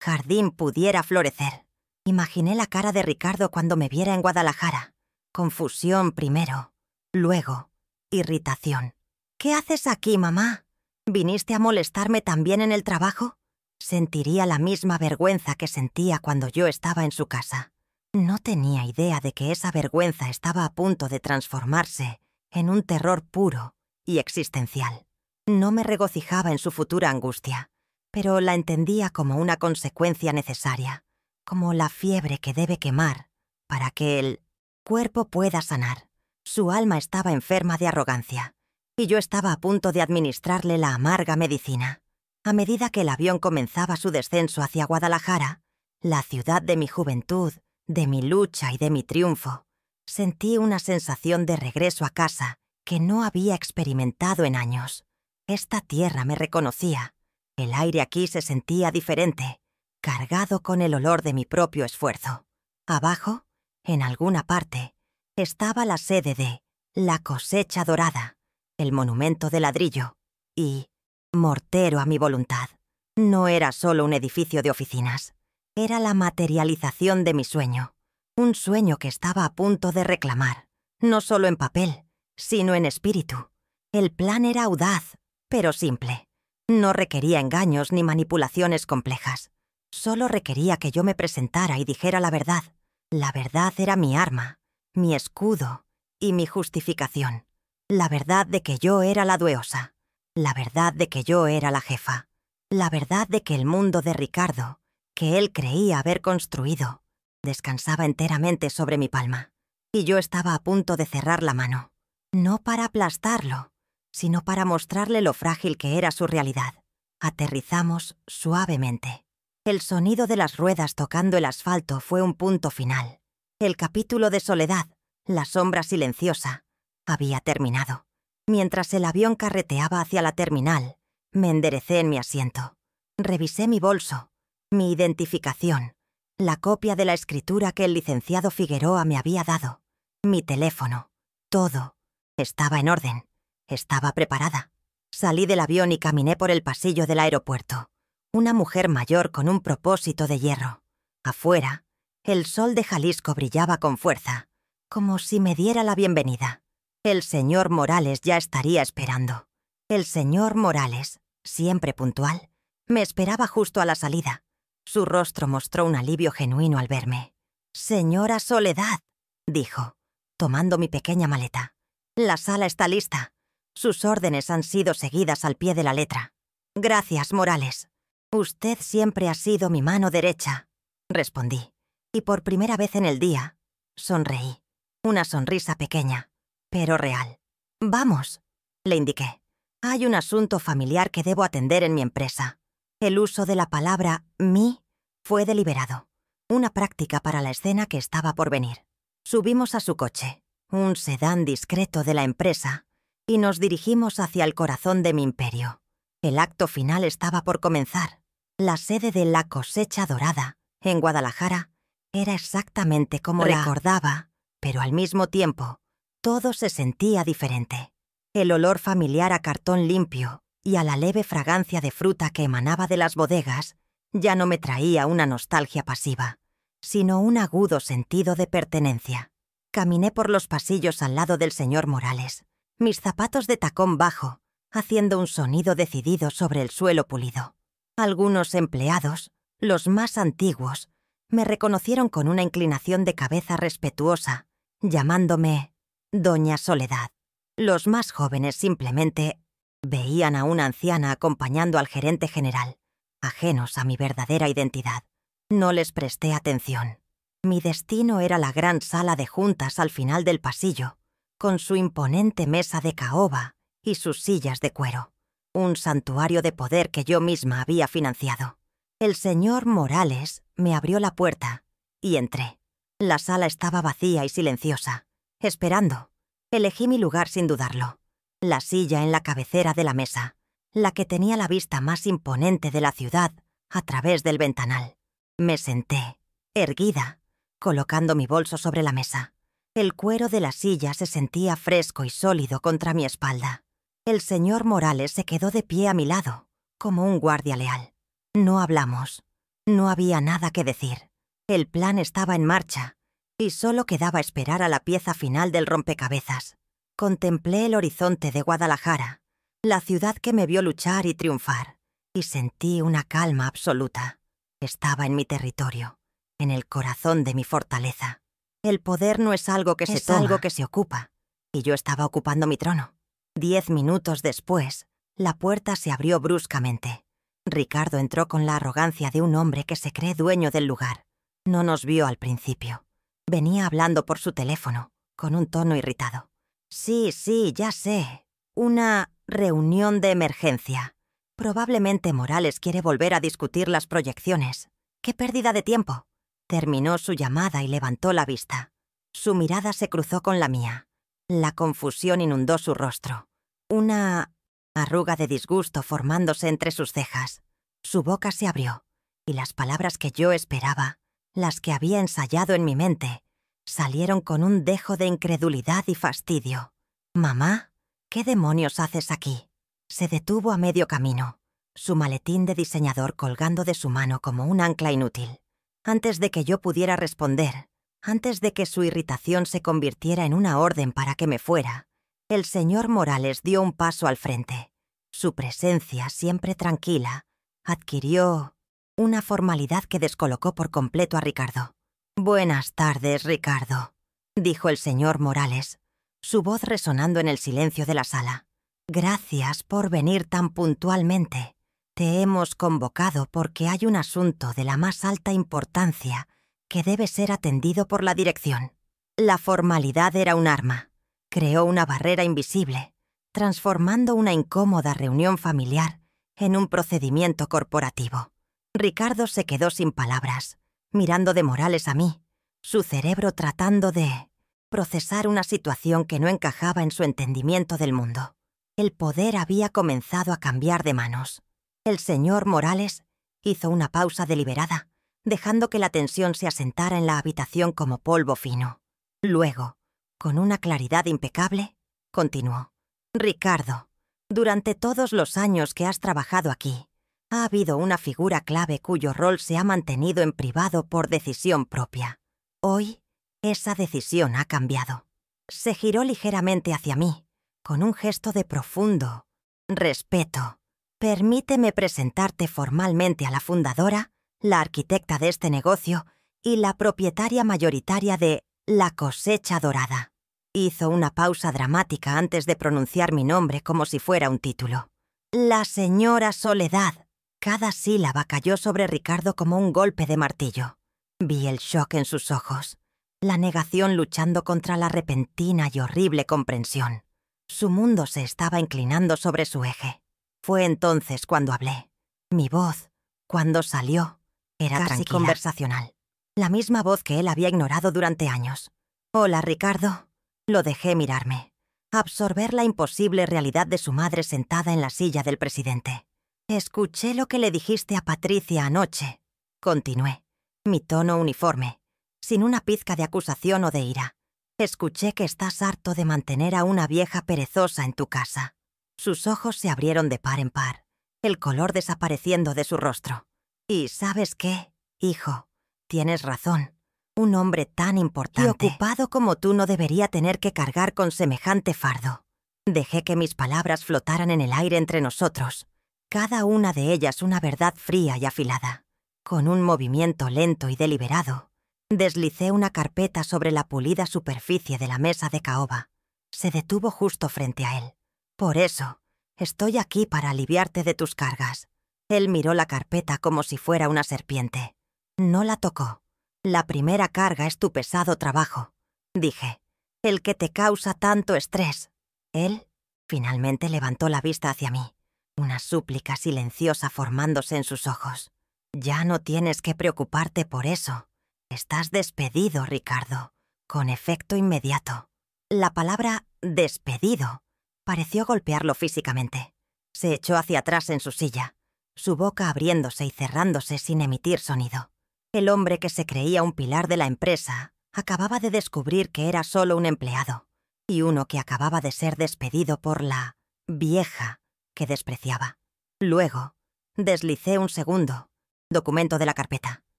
jardín pudiera florecer. Imaginé la cara de Ricardo cuando me viera en Guadalajara. Confusión primero, luego irritación. «¿Qué haces aquí, mamá? ¿Viniste a molestarme también en el trabajo?» Sentiría la misma vergüenza que sentía cuando yo estaba en su casa. No tenía idea de que esa vergüenza estaba a punto de transformarse en un terror puro y existencial. No me regocijaba en su futura angustia, pero la entendía como una consecuencia necesaria, como la fiebre que debe quemar para que el cuerpo pueda sanar. Su alma estaba enferma de arrogancia, y yo estaba a punto de administrarle la amarga medicina. A medida que el avión comenzaba su descenso hacia Guadalajara, la ciudad de mi juventud, de mi lucha y de mi triunfo, sentí una sensación de regreso a casa que no había experimentado en años. Esta tierra me reconocía. El aire aquí se sentía diferente, cargado con el olor de mi propio esfuerzo. Abajo, en alguna parte, estaba la sede de La Cosecha Dorada, el monumento de ladrillo, y mortero a mi voluntad. No era solo un edificio de oficinas, era la materialización de mi sueño, un sueño que estaba a punto de reclamar, no solo en papel, sino en espíritu. El plan era audaz, pero simple. No requería engaños ni manipulaciones complejas. Solo requería que yo me presentara y dijera la verdad. La verdad era mi arma, mi escudo y mi justificación. La verdad de que yo era la dueosa. La verdad de que yo era la jefa. La verdad de que el mundo de Ricardo, que él creía haber construido, descansaba enteramente sobre mi palma. Y yo estaba a punto de cerrar la mano. No para aplastarlo, sino para mostrarle lo frágil que era su realidad. Aterrizamos suavemente. El sonido de las ruedas tocando el asfalto fue un punto final. El capítulo de soledad, la sombra silenciosa, había terminado. Mientras el avión carreteaba hacia la terminal, me enderecé en mi asiento. Revisé mi bolso, mi identificación, la copia de la escritura que el licenciado Figueroa me había dado, mi teléfono, todo. Estaba en orden. Estaba preparada. Salí del avión y caminé por el pasillo del aeropuerto. una mujer mayor con un propósito de hierro. Afuera, el sol de Jalisco brillaba con fuerza, como si me diera la bienvenida. El señor Morales ya estaría esperando. El señor Morales, siempre puntual, me esperaba justo a la salida. Su rostro mostró un alivio genuino al verme. «Señora Soledad», dijo, tomando mi pequeña maleta. «La sala está lista. Sus órdenes han sido seguidas al pie de la letra. Gracias, Morales. Usted siempre ha sido mi mano derecha», respondí, y por primera vez en el día, sonreí. Una sonrisa pequeña, pero real. «Vamos», le indiqué. «Hay un asunto familiar que debo atender en mi empresa». El uso de la palabra «mi» fue deliberado, una práctica para la escena que estaba por venir. Subimos a su coche, un sedán discreto de la empresa, y nos dirigimos hacia el corazón de mi imperio. El acto final estaba por comenzar. La sede de La Cosecha Dorada, en Guadalajara, era exactamente como recordaba, pero al mismo tiempo, todo se sentía diferente. El olor familiar a cartón limpio y a la leve fragancia de fruta que emanaba de las bodegas ya no me traía una nostalgia pasiva, sino un agudo sentido de pertenencia. Caminé por los pasillos al lado del señor Morales, mis zapatos de tacón bajo, haciendo un sonido decidido sobre el suelo pulido. Algunos empleados, los más antiguos, me reconocieron con una inclinación de cabeza respetuosa, llamándome Doña Soledad. Los más jóvenes simplemente veían a una anciana acompañando al gerente general, ajenos a mi verdadera identidad. No les presté atención. Mi destino era la gran sala de juntas al final del pasillo, con su imponente mesa de caoba y sus sillas de cuero. Un santuario de poder que yo misma había financiado. El señor Morales me abrió la puerta y entré. La sala estaba vacía y silenciosa, esperando. Elegí mi lugar sin dudarlo. La silla en la cabecera de la mesa, la que tenía la vista más imponente de la ciudad a través del ventanal. Me senté, erguida, colocando mi bolso sobre la mesa. El cuero de la silla se sentía fresco y sólido contra mi espalda. El señor Morales se quedó de pie a mi lado, como un guardia leal. No hablamos. No había nada que decir. El plan estaba en marcha, y solo quedaba esperar a la pieza final del rompecabezas. Contemplé el horizonte de Guadalajara, la ciudad que me vio luchar y triunfar, y sentí una calma absoluta. Estaba en mi territorio, en el corazón de mi fortaleza. El poder no es algo que se toma, algo que se ocupa, y yo estaba ocupando mi trono. 10 minutos después, la puerta se abrió bruscamente. Ricardo entró con la arrogancia de un hombre que se cree dueño del lugar. No nos vio al principio. Venía hablando por su teléfono, con un tono irritado. Sí, ya sé. Una reunión de emergencia. Probablemente Morales quiere volver a discutir las proyecciones. ¡Qué pérdida de tiempo! Terminó su llamada y levantó la vista. Su mirada se cruzó con la mía. La confusión inundó su rostro. Una arruga de disgusto formándose entre sus cejas. Su boca se abrió, y las palabras que yo esperaba, las que había ensayado en mi mente, salieron con un dejo de incredulidad y fastidio. «Mamá, ¿qué demonios haces aquí?» Se detuvo a medio camino, su maletín de diseñador colgando de su mano como un ancla inútil. Antes de que yo pudiera responder, antes de que su irritación se convirtiera en una orden para que me fuera, el señor Morales dio un paso al frente. Su presencia, siempre tranquila, adquirió una formalidad que descolocó por completo a Ricardo. «Buenas tardes, Ricardo», dijo el señor Morales, su voz resonando en el silencio de la sala. «Gracias por venir tan puntualmente. Te hemos convocado porque hay un asunto de la más alta importancia que debe ser atendido por la dirección». La formalidad era un arma. Creó una barrera invisible, transformando una incómoda reunión familiar en un procedimiento corporativo. Ricardo se quedó sin palabras, mirando de Morales a mí, su cerebro tratando de procesar una situación que no encajaba en su entendimiento del mundo. El poder había comenzado a cambiar de manos. El señor Morales hizo una pausa deliberada, dejando que la tensión se asentara en la habitación como polvo fino. Luego, con una claridad impecable, continuó. «Ricardo, durante todos los años que has trabajado aquí, Ha habido una figura clave cuyo rol se ha mantenido en privado por decisión propia. Hoy, esa decisión ha cambiado. Se giró ligeramente hacia mí, con un gesto de profundo respeto. Permíteme presentarte formalmente a la fundadora, la arquitecta de este negocio y la propietaria mayoritaria de La Cosecha Dorada. Hizo una pausa dramática antes de pronunciar mi nombre como si fuera un título. La señora Soledad. Cada sílaba cayó sobre Ricardo como un golpe de martillo. Vi el shock en sus ojos, la negación luchando contra la repentina y horrible comprensión. Su mundo se estaba inclinando sobre su eje. Fue entonces cuando hablé. Mi voz, cuando salió, era casi tranquila, conversacional. La misma voz que él había ignorado durante años. «Hola, Ricardo». Lo dejé mirarme, absorber la imposible realidad de su madre sentada en la silla del presidente. «Escuché lo que le dijiste a Patricia anoche», continué, mi tono uniforme, sin una pizca de acusación o de ira. «Escuché que estás harto de mantener a una vieja perezosa en tu casa». Sus ojos se abrieron de par en par, el color desapareciendo de su rostro. «¿Y sabes qué, hijo? Tienes razón. Un hombre tan importante y ocupado como tú no debería tener que cargar con semejante fardo». Dejé que mis palabras flotaran en el aire entre nosotros, cada una de ellas una verdad fría y afilada. Con un movimiento lento y deliberado, deslicé una carpeta sobre la pulida superficie de la mesa de caoba. Se detuvo justo frente a él. «Por eso, estoy aquí para aliviarte de tus cargas». Él miró la carpeta como si fuera una serpiente. No la tocó. «La primera carga es tu pesado trabajo», dije, «el que te causa tanto estrés». Él finalmente levantó la vista hacia mí, una súplica silenciosa formándose en sus ojos. «Ya no tienes que preocuparte por eso. Estás despedido, Ricardo, con efecto inmediato». La palabra «despedido» pareció golpearlo físicamente. Se echó hacia atrás en su silla, su boca abriéndose y cerrándose sin emitir sonido. El hombre que se creía un pilar de la empresa acababa de descubrir que era solo un empleado, y uno que acababa de ser despedido por la vieja que despreciaba. Luego, deslicé un segundo documento de la carpeta.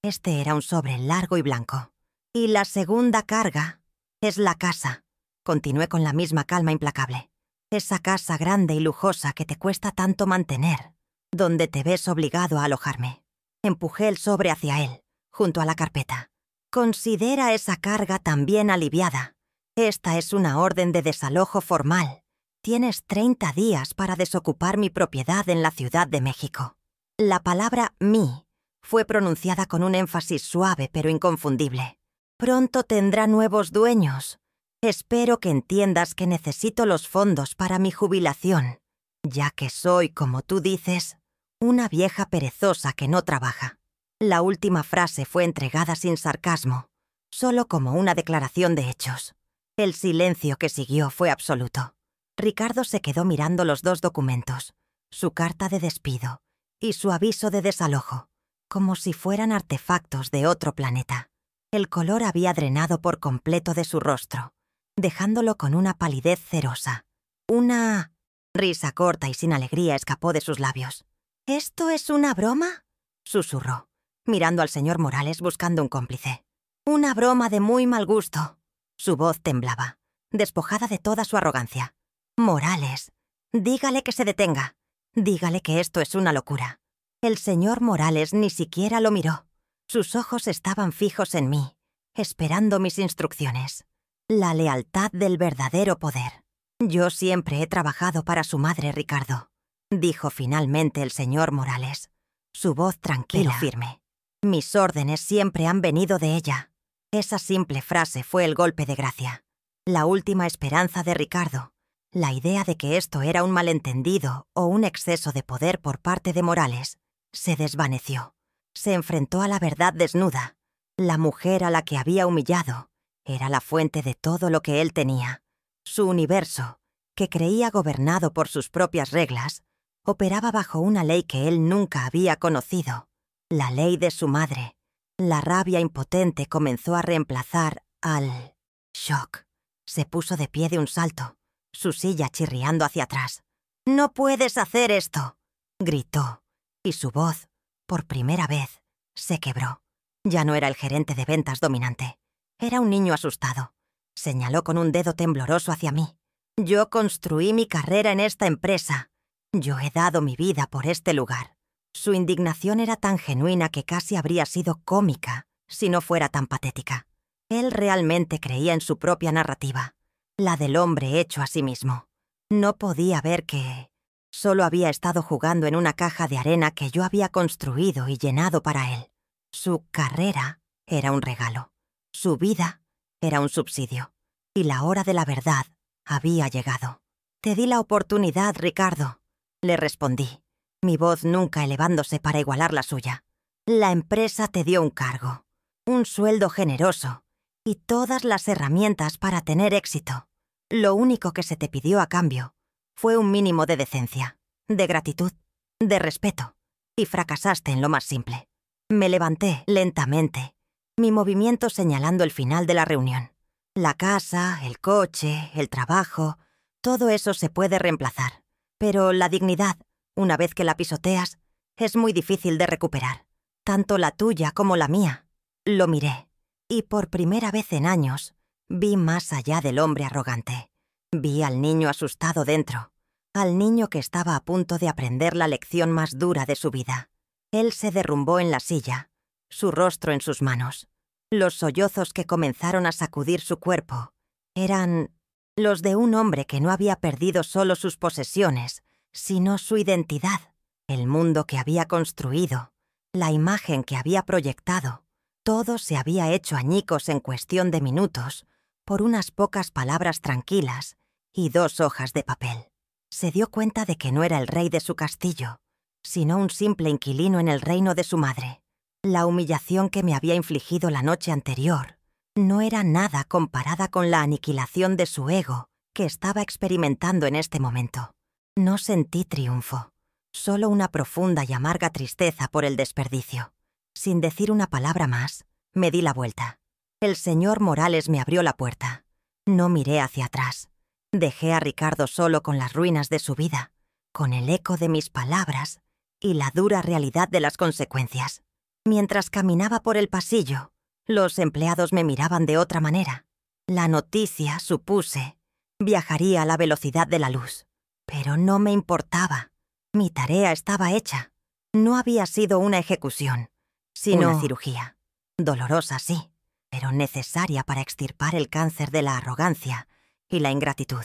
Este era un sobre largo y blanco. «Y la segunda carga es la casa», continué con la misma calma implacable. «Esa casa grande y lujosa que te cuesta tanto mantener, donde te ves obligado a alojarme». Empujé el sobre hacia él, junto a la carpeta. «Considera esa carga también aliviada. Esta es una orden de desalojo formal. Tienes 30 días para desocupar mi propiedad en la Ciudad de México». La palabra «mi» fue pronunciada con un énfasis suave pero inconfundible. «Pronto tendrá nuevos dueños. Espero que entiendas que necesito los fondos para mi jubilación, ya que soy, como tú dices, una vieja perezosa que no trabaja». La última frase fue entregada sin sarcasmo, solo como una declaración de hechos. El silencio que siguió fue absoluto. Ricardo se quedó mirando los dos documentos, su carta de despido y su aviso de desalojo, como si fueran artefactos de otro planeta. El color había drenado por completo de su rostro, dejándolo con una palidez cerosa. Una risa corta y sin alegría escapó de sus labios. «¿Esto es una broma?», susurró, mirando al señor Morales buscando un cómplice. «Una broma de muy mal gusto». Su voz temblaba, despojada de toda su arrogancia. «Morales, dígale que se detenga. Dígale que esto es una locura». El señor Morales ni siquiera lo miró. Sus ojos estaban fijos en mí, esperando mis instrucciones. La lealtad del verdadero poder. «Yo siempre he trabajado para su madre, Ricardo», dijo finalmente el señor Morales, su voz tranquila pero firme. «Mis órdenes siempre han venido de ella». Esa simple frase fue el golpe de gracia, la última esperanza de Ricardo. La idea de que esto era un malentendido o un exceso de poder por parte de Morales se desvaneció. Se enfrentó a la verdad desnuda. La mujer a la que había humillado era la fuente de todo lo que él tenía. Su universo, que creía gobernado por sus propias reglas, operaba bajo una ley que él nunca había conocido, la ley de su madre. La rabia impotente comenzó a reemplazar al shock. Se puso de pie de un salto, su silla chirriando hacia atrás. «No puedes hacer esto», gritó, y su voz, por primera vez, se quebró. Ya no era el gerente de ventas dominante. Era un niño asustado. Señaló con un dedo tembloroso hacia mí. Yo construí mi carrera en esta empresa. Yo he dado mi vida por este lugar. Su indignación era tan genuina que casi habría sido cómica si no fuera tan patética. Él realmente creía en su propia narrativa, la del hombre hecho a sí mismo. No podía ver que solo había estado jugando en una caja de arena que yo había construido y llenado para él. Su carrera era un regalo. Su vida era un subsidio. Y la hora de la verdad había llegado. «Te di la oportunidad, Ricardo», le respondí, mi voz nunca elevándose para igualar la suya. «La empresa te dio un cargo, un sueldo generoso y todas las herramientas para tener éxito. Lo único que se te pidió a cambio fue un mínimo de decencia, de gratitud, de respeto, y fracasaste en lo más simple». Me levanté lentamente, mi movimiento señalando el final de la reunión. La casa, el coche, el trabajo, todo eso se puede reemplazar. Pero la dignidad, una vez que la pisoteas, es muy difícil de recuperar. Tanto la tuya como la mía. Lo miré, y por primera vez en años, vi más allá del hombre arrogante. Vi al niño asustado dentro, al niño que estaba a punto de aprender la lección más dura de su vida. Él se derrumbó en la silla, su rostro en sus manos. Los sollozos que comenzaron a sacudir su cuerpo eran los de un hombre que no había perdido solo sus posesiones, sino su identidad, el mundo que había construido, la imagen que había proyectado. Todo se había hecho añicos en cuestión de minutos, por unas pocas palabras tranquilas y 2 hojas de papel. Se dio cuenta de que no era el rey de su castillo, sino un simple inquilino en el reino de su madre. La humillación que me había infligido la noche anterior no era nada comparada con la aniquilación de su ego que estaba experimentando en este momento. No sentí triunfo, solo una profunda y amarga tristeza por el desperdicio. Sin decir una palabra más, me di la vuelta. El señor Morales me abrió la puerta. No miré hacia atrás. Dejé a Ricardo solo con las ruinas de su vida, con el eco de mis palabras y la dura realidad de las consecuencias. Mientras caminaba por el pasillo, los empleados me miraban de otra manera. La noticia, supuse, viajaría a la velocidad de la luz. Pero no me importaba. Mi tarea estaba hecha. No había sido una ejecución, sino una cirugía. Dolorosa, sí, pero necesaria para extirpar el cáncer de la arrogancia y la ingratitud.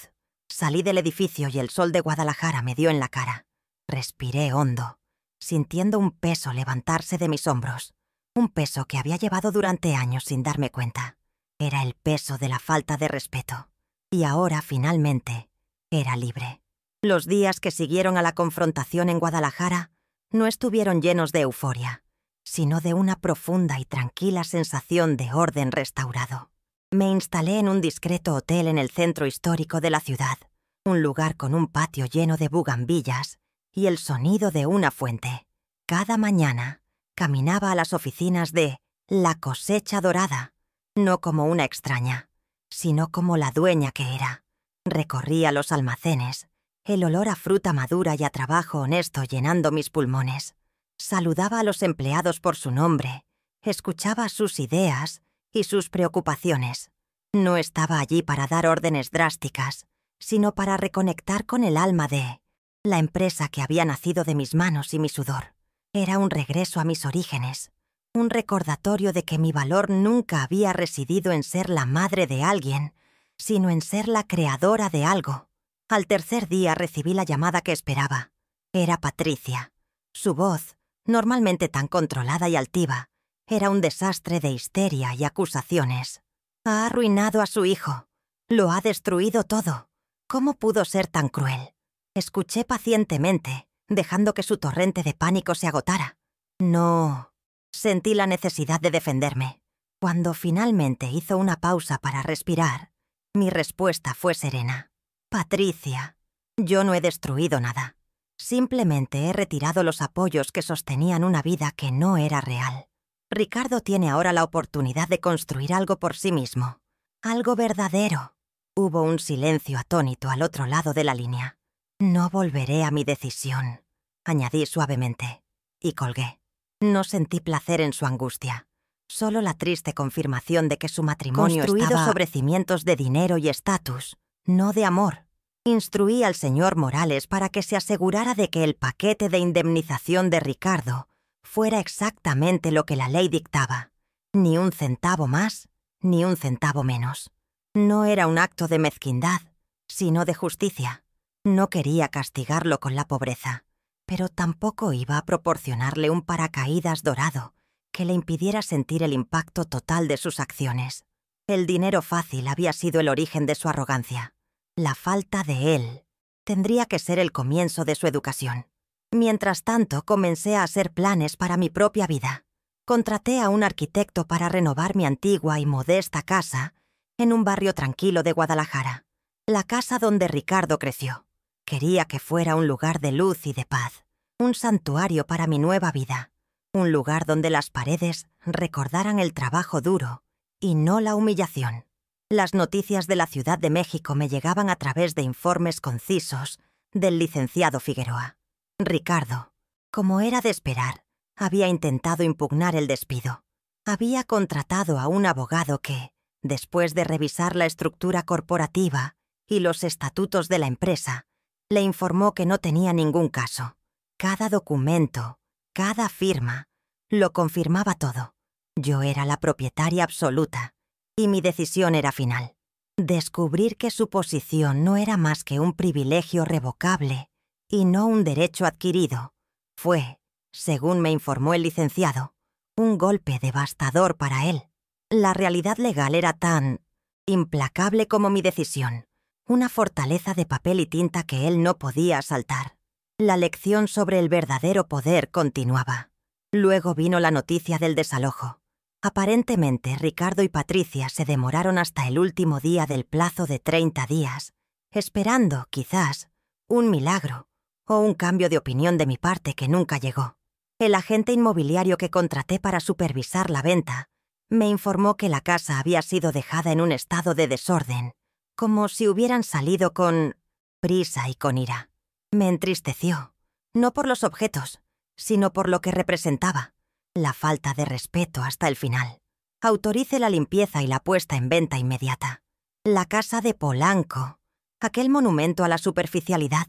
Salí del edificio y el sol de Guadalajara me dio en la cara. Respiré hondo, sintiendo un peso levantarse de mis hombros, un peso que había llevado durante años sin darme cuenta. Era el peso de la falta de respeto. Y ahora, finalmente, era libre. Los días que siguieron a la confrontación en Guadalajara no estuvieron llenos de euforia, sino de una profunda y tranquila sensación de orden restaurado. Me instalé en un discreto hotel en el centro histórico de la ciudad, un lugar con un patio lleno de bugambillas y el sonido de una fuente. Cada mañana caminaba a las oficinas de La Cosecha Dorada, no como una extraña, sino como la dueña que era. Recorría los almacenes, el olor a fruta madura y a trabajo honesto llenando mis pulmones. Saludaba a los empleados por su nombre, escuchaba sus ideas y sus preocupaciones. No estaba allí para dar órdenes drásticas, sino para reconectar con el alma de la empresa que había nacido de mis manos y mi sudor. Era un regreso a mis orígenes, un recordatorio de que mi valor nunca había residido en ser la madre de alguien, sino en ser la creadora de algo. Al tercer día recibí la llamada que esperaba. Era Patricia. Su voz, normalmente tan controlada y altiva, era un desastre de histeria y acusaciones. Ha arruinado a su hijo. Lo ha destruido todo. ¿Cómo pudo ser tan cruel? Escuché pacientemente, dejando que su torrente de pánico se agotara. No. Sentí la necesidad de defenderme. Cuando finalmente hizo una pausa para respirar, mi respuesta fue serena. Patricia, yo no he destruido nada. Simplemente he retirado los apoyos que sostenían una vida que no era real. Ricardo tiene ahora la oportunidad de construir algo por sí mismo. Algo verdadero. Hubo un silencio atónito al otro lado de la línea. No volveré a mi decisión, añadí suavemente. y colgué. No sentí placer en su angustia, solo la triste confirmación de que su matrimonio construido sobre cimientos de dinero y estatus, no de amor. Instruí al señor Morales para que se asegurara de que el paquete de indemnización de Ricardo fuera exactamente lo que la ley dictaba, ni un centavo más, ni un centavo menos. No era un acto de mezquindad, sino de justicia. No quería castigarlo con la pobreza, pero tampoco iba a proporcionarle un paracaídas dorado que le impidiera sentir el impacto total de sus acciones. El dinero fácil había sido el origen de su arrogancia. La falta de él tendría que ser el comienzo de su educación. Mientras tanto, comencé a hacer planes para mi propia vida. Contraté a un arquitecto para renovar mi antigua y modesta casa en un barrio tranquilo de Guadalajara, la casa donde Ricardo creció. Quería que fuera un lugar de luz y de paz, un santuario para mi nueva vida, un lugar donde las paredes recordaran el trabajo duro y no la humillación. Las noticias de la Ciudad de México me llegaban a través de informes concisos del licenciado Figueroa. Ricardo, como era de esperar, había intentado impugnar el despido. Había contratado a un abogado que, después de revisar la estructura corporativa y los estatutos de la empresa, le informó que no tenía ningún caso. Cada documento, cada firma, lo confirmaba todo. Yo era la propietaria absoluta, y mi decisión era final. Descubrir que su posición no era más que un privilegio revocable y no un derecho adquirido fue, según me informó el licenciado, un golpe devastador para él. La realidad legal era tan implacable como mi decisión, una fortaleza de papel y tinta que él no podía asaltar. La lección sobre el verdadero poder continuaba. Luego vino la noticia del desalojo. Aparentemente, Ricardo y Patricia se demoraron hasta el último día del plazo de 30 días, esperando, quizás, un milagro o un cambio de opinión de mi parte que nunca llegó. El agente inmobiliario que contraté para supervisar la venta me informó que la casa había sido dejada en un estado de desorden, como si hubieran salido con prisa y con ira. Me entristeció, no por los objetos, sino por lo que representaba. La falta de respeto hasta el final. Autorice la limpieza y la puesta en venta inmediata. La casa de Polanco, aquel monumento a la superficialidad,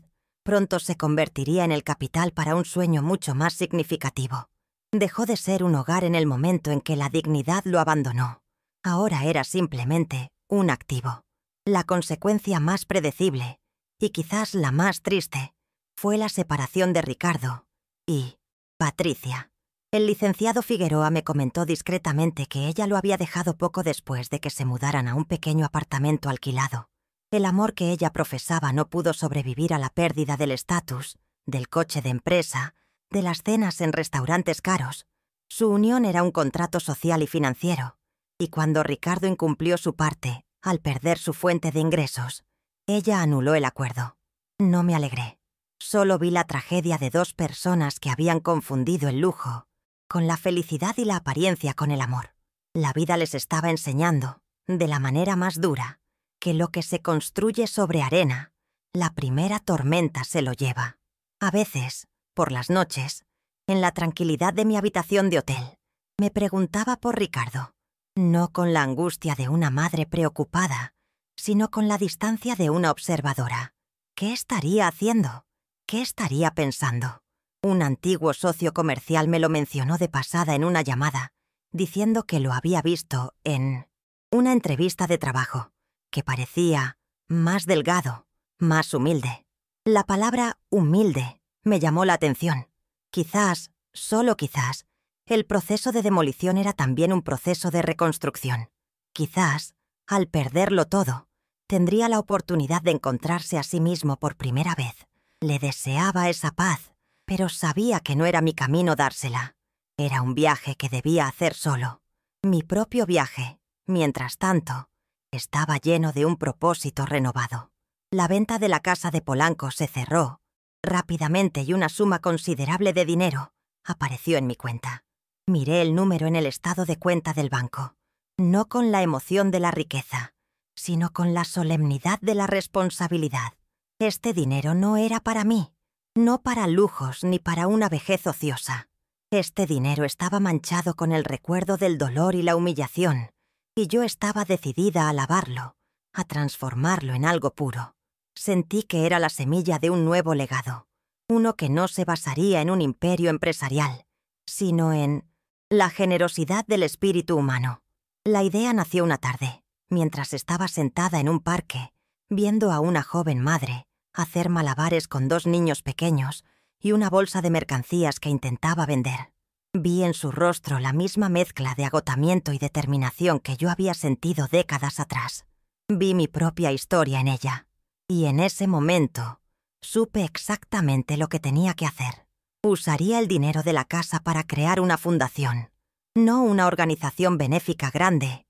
pronto se convertiría en el capital para un sueño mucho más significativo. Dejó de ser un hogar en el momento en que la dignidad lo abandonó. Ahora era simplemente un activo. La consecuencia más predecible, y quizás la más triste, fue la separación de Ricardo y Patricia. El licenciado Figueroa me comentó discretamente que ella lo había dejado poco después de que se mudaran a un pequeño apartamento alquilado. El amor que ella profesaba no pudo sobrevivir a la pérdida del estatus, del coche de empresa, de las cenas en restaurantes caros. Su unión era un contrato social y financiero, y cuando Ricardo incumplió su parte, al perder su fuente de ingresos, ella anuló el acuerdo. No me alegré. Solo vi la tragedia de dos personas que habían confundido el lujo con la felicidad y la apariencia con el amor. La vida les estaba enseñando, de la manera más dura, que lo que se construye sobre arena, la primera tormenta se lo lleva. A veces, por las noches, en la tranquilidad de mi habitación de hotel, me preguntaba por Ricardo, no con la angustia de una madre preocupada, sino con la distancia de una observadora. ¿Qué estaría haciendo? ¿Qué estaría pensando? Un antiguo socio comercial me lo mencionó de pasada en una llamada, diciendo que lo había visto en una entrevista de trabajo, que parecía más delgado, más humilde. La palabra humilde me llamó la atención. Quizás, solo quizás, el proceso de demolición era también un proceso de reconstrucción. Quizás, al perderlo todo, tendría la oportunidad de encontrarse a sí mismo por primera vez. Le deseaba esa paz, pero sabía que no era mi camino dársela. Era un viaje que debía hacer solo. Mi propio viaje, mientras tanto, estaba lleno de un propósito renovado. La venta de la casa de Polanco se cerró rápidamente y una suma considerable de dinero apareció en mi cuenta. Miré el número en el estado de cuenta del banco, no con la emoción de la riqueza, sino con la solemnidad de la responsabilidad. Este dinero no era para mí, no para lujos ni para una vejez ociosa. Este dinero estaba manchado con el recuerdo del dolor y la humillación, y yo estaba decidida a lavarlo, a transformarlo en algo puro. Sentí que era la semilla de un nuevo legado, uno que no se basaría en un imperio empresarial, sino en la generosidad del espíritu humano. La idea nació una tarde, mientras estaba sentada en un parque, viendo a una joven madre hacer malabares con 2 niños pequeños y una bolsa de mercancías que intentaba vender. Vi en su rostro la misma mezcla de agotamiento y determinación que yo había sentido décadas atrás. Vi mi propia historia en ella, y en ese momento supe exactamente lo que tenía que hacer. Usaría el dinero de la casa para crear una fundación, no una organización benéfica grande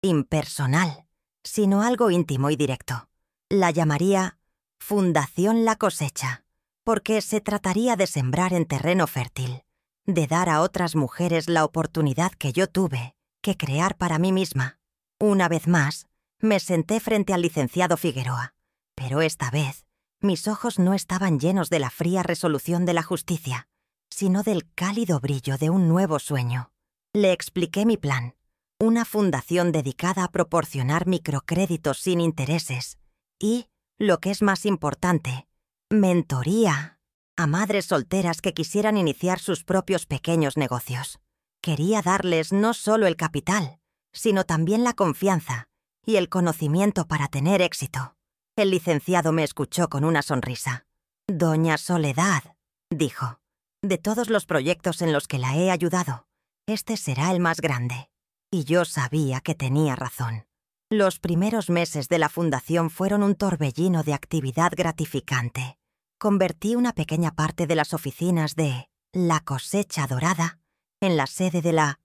impersonal, sino algo íntimo y directo. La llamaría Fundación La Cosecha, porque se trataría de sembrar en terreno fértil, de dar a otras mujeres la oportunidad que yo tuve que crear para mí misma. Una vez más, me senté frente al licenciado Figueroa, pero esta vez mis ojos no estaban llenos de la fría resolución de la justicia, sino del cálido brillo de un nuevo sueño. Le expliqué mi plan, una fundación dedicada a proporcionar microcréditos sin intereses y, lo que es más importante, mentoría a madres solteras que quisieran iniciar sus propios pequeños negocios. Quería darles no solo el capital, sino también la confianza y el conocimiento para tener éxito. El licenciado me escuchó con una sonrisa. «Doña Soledad», dijo, «de todos los proyectos en los que la he ayudado, este será el más grande». Y yo sabía que tenía razón. Los primeros meses de la fundación fueron un torbellino de actividad gratificante. Convertí una pequeña parte de las oficinas de La Cosecha Dorada en la sede de la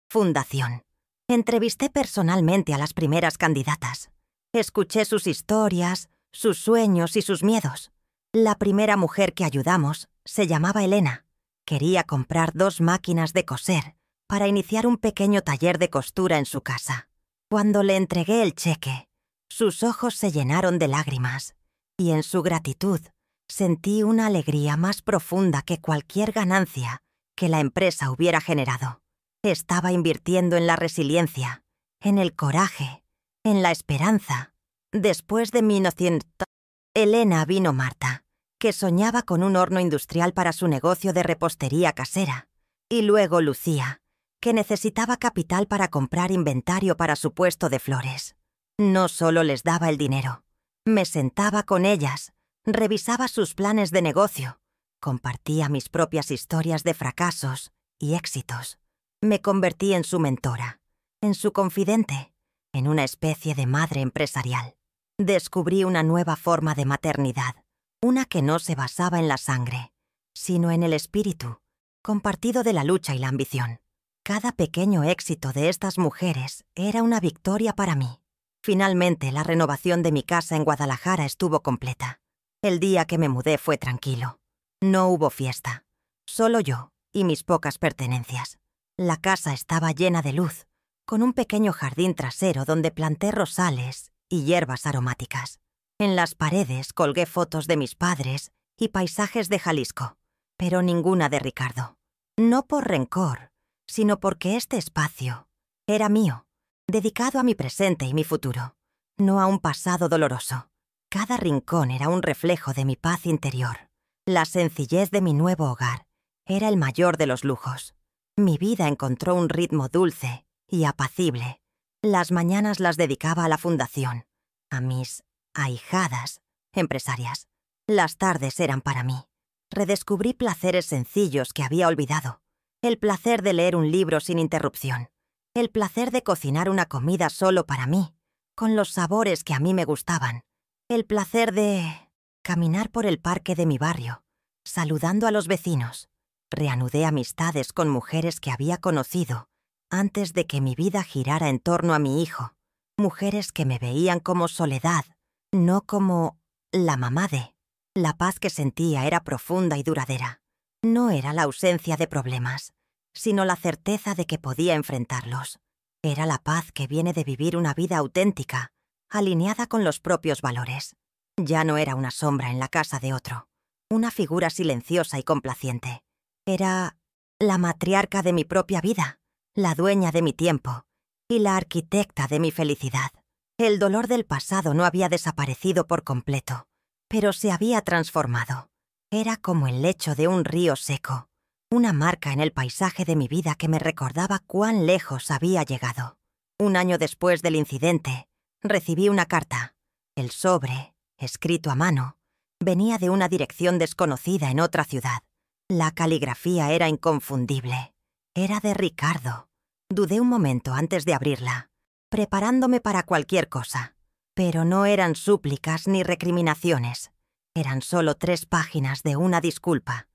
Fundación. Entrevisté personalmente a las primeras candidatas. Escuché sus historias, sus sueños y sus miedos. La primera mujer que ayudamos se llamaba Elena. Quería comprar 2 máquinas de coser para iniciar un pequeño taller de costura en su casa. Cuando le entregué el cheque, sus ojos se llenaron de lágrimas, y en su gratitud sentí una alegría más profunda que cualquier ganancia que la empresa hubiera generado. Estaba invirtiendo en la resiliencia, en el coraje, en la esperanza. Después de 1900, Elena vino Marta, que soñaba con un horno industrial para su negocio de repostería casera, y luego Lucía, que necesitaba capital para comprar inventario para su puesto de flores. No solo les daba el dinero, me sentaba con ellas, revisaba sus planes de negocio, compartía mis propias historias de fracasos y éxitos. Me convertí en su mentora, en su confidente, en una especie de madre empresarial. Descubrí una nueva forma de maternidad, una que no se basaba en la sangre, sino en el espíritu, compartido de la lucha y la ambición. Cada pequeño éxito de estas mujeres era una victoria para mí. Finalmente, la renovación de mi casa en Guadalajara estuvo completa. El día que me mudé fue tranquilo. No hubo fiesta. Solo yo y mis pocas pertenencias. La casa estaba llena de luz, con un pequeño jardín trasero donde planté rosales y hierbas aromáticas. En las paredes colgué fotos de mis padres y paisajes de Jalisco, pero ninguna de Ricardo. No por rencor, sino porque este espacio era mío, dedicado a mi presente y mi futuro, no a un pasado doloroso. Cada rincón era un reflejo de mi paz interior. La sencillez de mi nuevo hogar era el mayor de los lujos. Mi vida encontró un ritmo dulce y apacible. Las mañanas las dedicaba a la fundación, a mis ahijadas empresarias. Las tardes eran para mí. Redescubrí placeres sencillos que había olvidado. El placer de leer un libro sin interrupción. El placer de cocinar una comida solo para mí, con los sabores que a mí me gustaban. El placer de caminar por el parque de mi barrio, saludando a los vecinos. Reanudé amistades con mujeres que había conocido antes de que mi vida girara en torno a mi hijo. Mujeres que me veían como Soledad, no como la mamá de. La paz que sentía era profunda y duradera. No era la ausencia de problemas, sino la certeza de que podía enfrentarlos. Era la paz que viene de vivir una vida auténtica, alineada con los propios valores. Ya no era una sombra en la casa de otro, una figura silenciosa y complaciente. Era la matriarca de mi propia vida, la dueña de mi tiempo y la arquitecta de mi felicidad. El dolor del pasado no había desaparecido por completo, pero se había transformado. Era como el lecho de un río seco, una marca en el paisaje de mi vida que me recordaba cuán lejos había llegado. Un año después del incidente, recibí una carta. El sobre, escrito a mano, venía de una dirección desconocida en otra ciudad. La caligrafía era inconfundible. Era de Ricardo. Dudé un momento antes de abrirla, preparándome para cualquier cosa. Pero no eran súplicas ni recriminaciones. Eran solo 3 páginas de una disculpa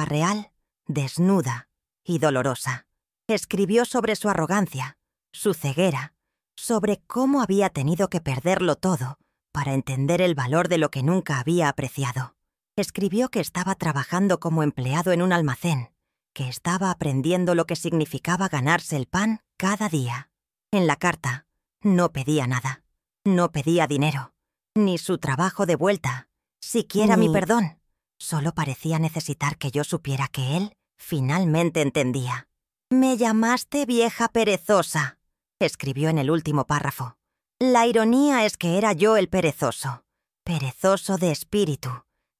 real, desnuda y dolorosa. Escribió sobre su arrogancia, su ceguera, sobre cómo había tenido que perderlo todo para entender el valor de lo que nunca había apreciado. Escribió que estaba trabajando como empleado en un almacén, que estaba aprendiendo lo que significaba ganarse el pan cada día. En la carta, no pedía nada. No pedía dinero, ni su trabajo de vuelta, siquiera mi perdón. Solo parecía necesitar que yo supiera que él finalmente entendía. «Me llamaste vieja perezosa», escribió en el último párrafo. La ironía es que era yo el perezoso de espíritu,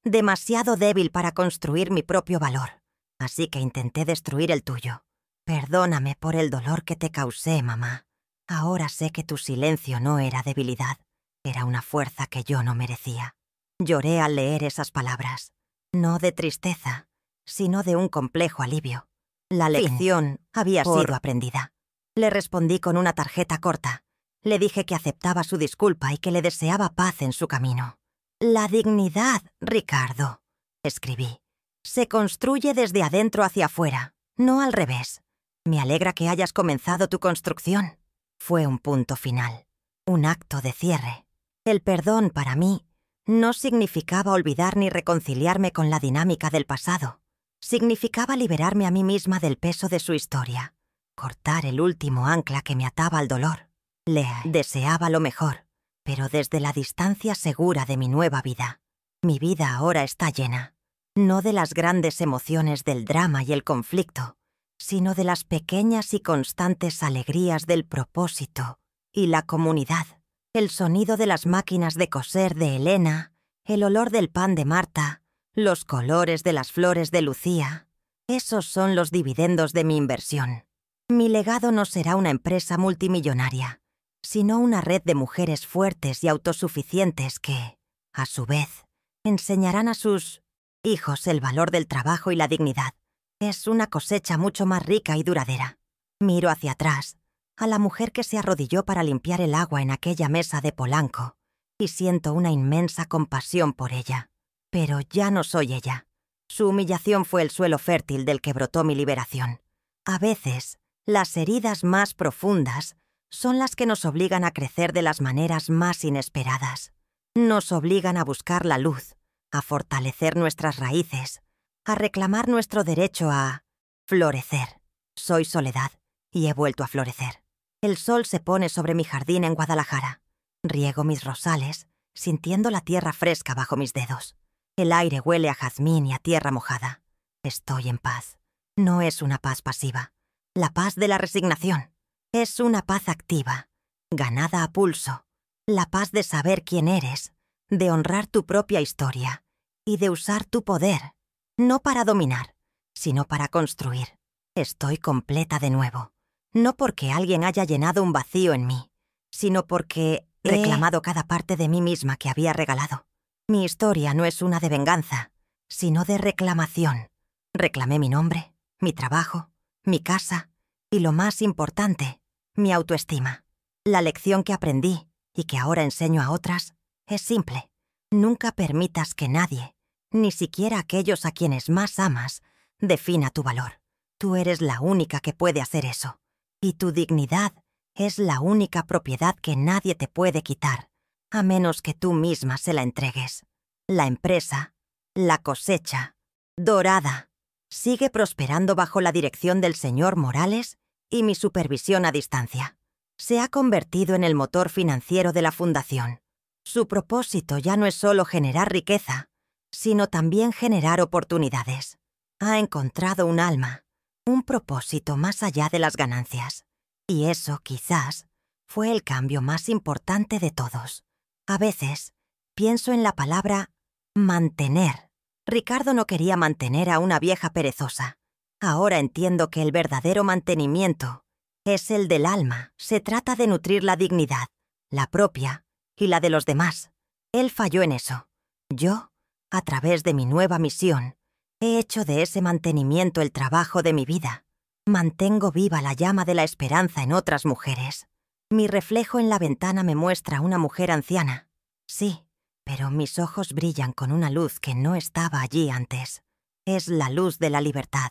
demasiado débil para construir mi propio valor. Así que intenté destruir el tuyo. Perdóname por el dolor que te causé, mamá. Ahora sé que tu silencio no era debilidad, era una fuerza que yo no merecía. Lloré al leer esas palabras, no de tristeza, sino de un complejo alivio. La lección había sido aprendida. Le respondí con una tarjeta corta. Le dije que aceptaba su disculpa y que le deseaba paz en su camino. «La dignidad, Ricardo», escribí, «se construye desde adentro hacia afuera, no al revés. Me alegra que hayas comenzado tu construcción». Fue un punto final, un acto de cierre. El perdón, para mí, no significaba olvidar ni reconciliarme con la dinámica del pasado. Significaba liberarme a mí misma del peso de su historia, cortar el último ancla que me ataba al dolor. Le deseaba lo mejor, pero desde la distancia segura de mi nueva vida. Mi vida ahora está llena, no de las grandes emociones del drama y el conflicto, sino de las pequeñas y constantes alegrías del propósito y la comunidad. El sonido de las máquinas de coser de Elena, el olor del pan de Marta, los colores de las flores de Lucía. Esos son los dividendos de mi inversión. Mi legado no será una empresa multimillonaria, sino una red de mujeres fuertes y autosuficientes que, a su vez, enseñarán a sus hijos el valor del trabajo y la dignidad. Es una cosecha mucho más rica y duradera. Miro hacia atrás, a la mujer que se arrodilló para limpiar el agua en aquella mesa de Polanco, y siento una inmensa compasión por ella. Pero ya no soy ella. Su humillación fue el suelo fértil del que brotó mi liberación. A veces, las heridas más profundas son las que nos obligan a crecer de las maneras más inesperadas. Nos obligan a buscar la luz, a fortalecer nuestras raíces, a reclamar nuestro derecho a florecer. Soy Soledad y he vuelto a florecer. El sol se pone sobre mi jardín en Guadalajara. Riego mis rosales, sintiendo la tierra fresca bajo mis dedos. El aire huele a jazmín y a tierra mojada. Estoy en paz. No es una paz pasiva. La paz de la resignación. Es una paz activa, ganada a pulso. La paz de saber quién eres, de honrar tu propia historia y de usar tu poder, no para dominar, sino para construir. Estoy completa de nuevo, no porque alguien haya llenado un vacío en mí, sino porque he reclamado cada parte de mí misma que había regalado. Mi historia no es una de venganza, sino de reclamación. Reclamé mi nombre, mi trabajo, mi casa y, lo más importante, mi autoestima. La lección que aprendí y que ahora enseño a otras es simple. Nunca permitas que nadie, ni siquiera aquellos a quienes más amas, defina tu valor. Tú eres la única que puede hacer eso. Y tu dignidad es la única propiedad que nadie te puede quitar, a menos que tú misma se la entregues. La empresa, la cosecha, dorada, sigue prosperando bajo la dirección del señor Morales y mi supervisión a distancia. Se ha convertido en el motor financiero de la fundación. Su propósito ya no es solo generar riqueza, sino también generar oportunidades. ha encontrado un alma, un propósito más allá de las ganancias. Y eso, quizás, fue el cambio más importante de todos. A veces, pienso en la palabra mantener. Ricardo no quería mantener a una vieja perezosa. Ahora entiendo que el verdadero mantenimiento es el del alma. Se trata de nutrir la dignidad, la propia y la de los demás. Él falló en eso. Yo, a través de mi nueva misión, he hecho de ese mantenimiento el trabajo de mi vida. Mantengo viva la llama de la esperanza en otras mujeres. Mi reflejo en la ventana me muestra una mujer anciana. Sí, pero mis ojos brillan con una luz que no estaba allí antes. Es la luz de la libertad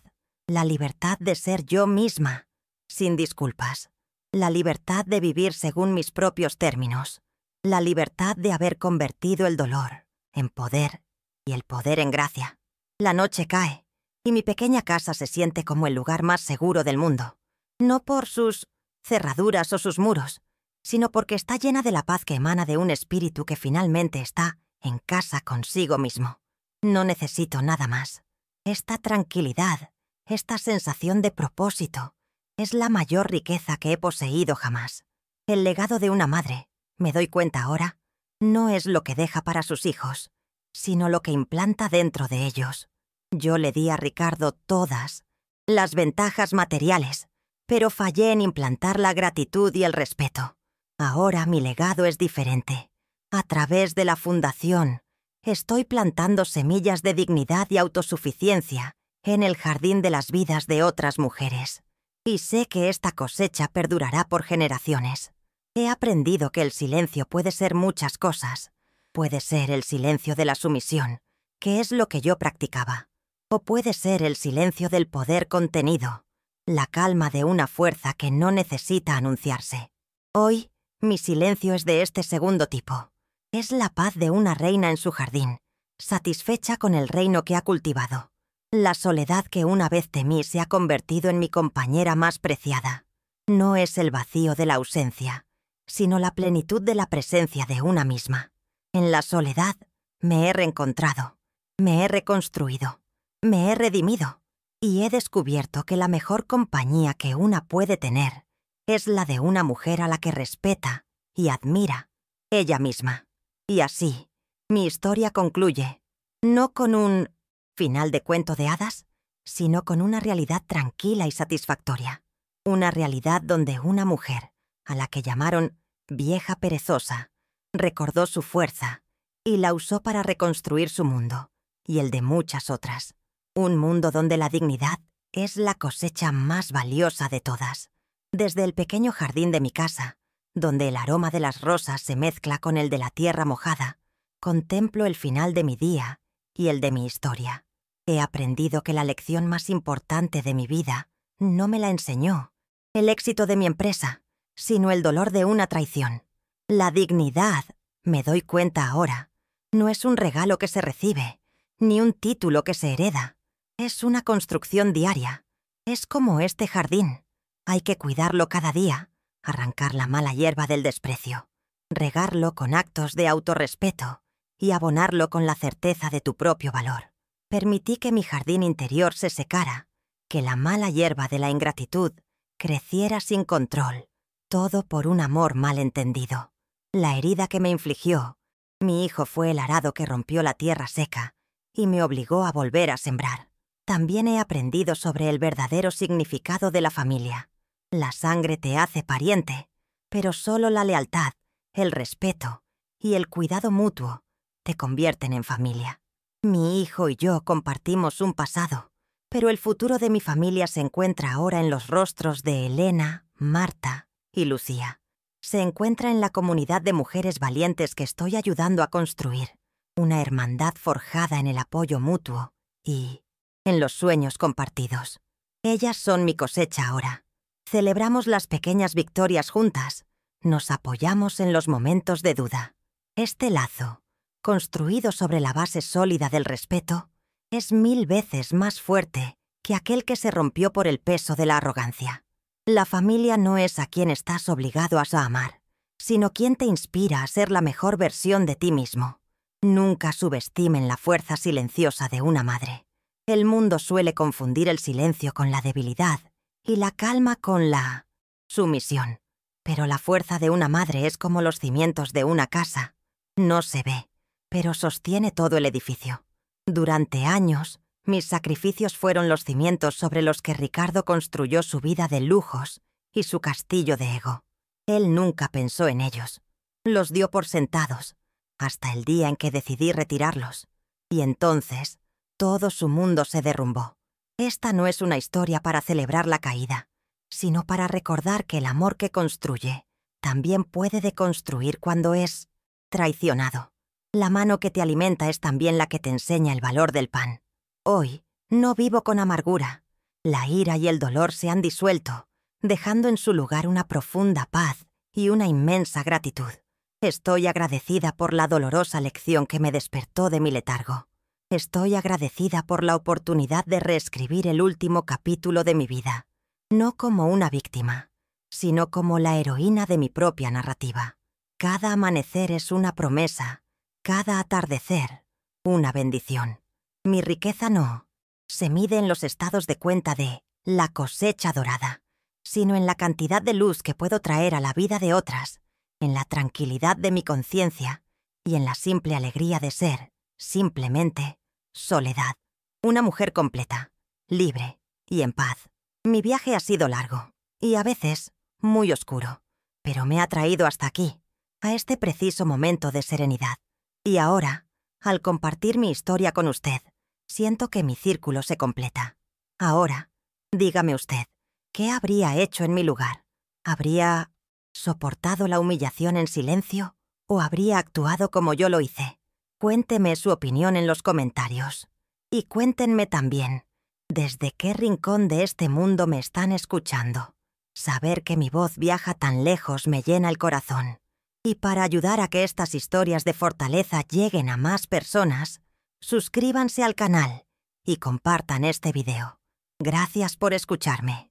de ser yo misma, sin disculpas. La libertad de vivir según mis propios términos. La libertad de haber convertido el dolor en poder y el poder en gracia. La noche cae y mi pequeña casa se siente como el lugar más seguro del mundo. No por sus cerraduras o sus muros, sino porque está llena de la paz que emana de un espíritu que finalmente está en casa consigo mismo. No necesito nada más. Esta tranquilidad, esta sensación de propósito, es la mayor riqueza que he poseído jamás. El legado de una madre, me doy cuenta ahora, no es lo que deja para sus hijos, sino lo que implanta dentro de ellos. Yo le di a Ricardo todas las ventajas materiales, pero fallé en implantar la gratitud y el respeto. Ahora mi legado es diferente. A través de la fundación, estoy plantando semillas de dignidad y autosuficiencia en el jardín de las vidas de otras mujeres. Y sé que esta cosecha perdurará por generaciones. He aprendido que el silencio puede ser muchas cosas. Puede ser el silencio de la sumisión, que es lo que yo practicaba. O puede ser el silencio del poder contenido, la calma de una fuerza que no necesita anunciarse. Hoy, mi silencio es de este segundo tipo. Es la paz de una reina en su jardín, satisfecha con el reino que ha cultivado. La soledad que una vez temí se ha convertido en mi compañera más preciada. No es el vacío de la ausencia, sino la plenitud de la presencia de una misma. En la soledad me he reencontrado, me he reconstruido, me he redimido y he descubierto que la mejor compañía que una puede tener es la de una mujer a la que respeta y admira ella misma. Y así, mi historia concluye, no con un final de cuento de hadas, sino con una realidad tranquila y satisfactoria. Una realidad donde una mujer, a la que llamaron vieja perezosa, recordó su fuerza y la usó para reconstruir su mundo y el de muchas otras. Un mundo donde la dignidad es la cosecha más valiosa de todas. Desde el pequeño jardín de mi casa, donde el aroma de las rosas se mezcla con el de la tierra mojada, contemplo el final de mi día y el de mi historia. He aprendido que la lección más importante de mi vida no me la enseñó el éxito de mi empresa, sino el dolor de una traición. La dignidad, me doy cuenta ahora, no es un regalo que se recibe, ni un título que se hereda. Es una construcción diaria. Es como este jardín. Hay que cuidarlo cada día, arrancar la mala hierba del desprecio, regarlo con actos de autorrespeto y abonarlo con la certeza de tu propio valor. Permití que mi jardín interior se secara, que la mala hierba de la ingratitud creciera sin control, todo por un amor mal entendido. La herida que me infligió, mi hijo fue el arado que rompió la tierra seca y me obligó a volver a sembrar. También he aprendido sobre el verdadero significado de la familia. La sangre te hace pariente, pero solo la lealtad, el respeto y el cuidado mutuo te convierten en familia. Mi hijo y yo compartimos un pasado, pero el futuro de mi familia se encuentra ahora en los rostros de Elena, Marta y Lucía. Se encuentra en la comunidad de mujeres valientes que estoy ayudando a construir, una hermandad forjada en el apoyo mutuo y en los sueños compartidos. Ellas son mi cosecha ahora. Celebramos las pequeñas victorias juntas, nos apoyamos en los momentos de duda. Este lazo, construido sobre la base sólida del respeto, es 1000 veces más fuerte que aquel que se rompió por el peso de la arrogancia. La familia no es a quien estás obligado a amar, sino quien te inspira a ser la mejor versión de ti mismo. Nunca subestimen la fuerza silenciosa de una madre. El mundo suele confundir el silencio con la debilidad y la calma con la sumisión. Pero la fuerza de una madre es como los cimientos de una casa. No se ve, pero sostiene todo el edificio. Durante años, mis sacrificios fueron los cimientos sobre los que Ricardo construyó su vida de lujos y su castillo de ego. Él nunca pensó en ellos. Los dio por sentados, hasta el día en que decidí retirarlos. Y entonces, todo su mundo se derrumbó. Esta no es una historia para celebrar la caída, sino para recordar que el amor que construye también puede deconstruir cuando es traicionado. La mano que te alimenta es también la que te enseña el valor del pan. Hoy no vivo con amargura. La ira y el dolor se han disuelto, dejando en su lugar una profunda paz y una inmensa gratitud. Estoy agradecida por la dolorosa lección que me despertó de mi letargo. Estoy agradecida por la oportunidad de reescribir el último capítulo de mi vida, no como una víctima, sino como la heroína de mi propia narrativa. Cada amanecer es una promesa, cada atardecer, una bendición. Mi riqueza no se mide en los estados de cuenta de la cosecha dorada, sino en la cantidad de luz que puedo traer a la vida de otras, en la tranquilidad de mi conciencia y en la simple alegría de ser, simplemente, Soledad. Una mujer completa, libre y en paz. Mi viaje ha sido largo y a veces muy oscuro, pero me ha traído hasta aquí, a este preciso momento de serenidad. Y ahora, al compartir mi historia con usted, siento que mi círculo se completa. Ahora, dígame usted, ¿qué habría hecho en mi lugar? ¿Habría soportado la humillación en silencio o habría actuado como yo lo hice? Cuénteme su opinión en los comentarios. Y cuéntenme también, ¿desde qué rincón de este mundo me están escuchando? Saber que mi voz viaja tan lejos me llena el corazón. Y para ayudar a que estas historias de fortaleza lleguen a más personas, suscríbanse al canal y compartan este video. Gracias por escucharme.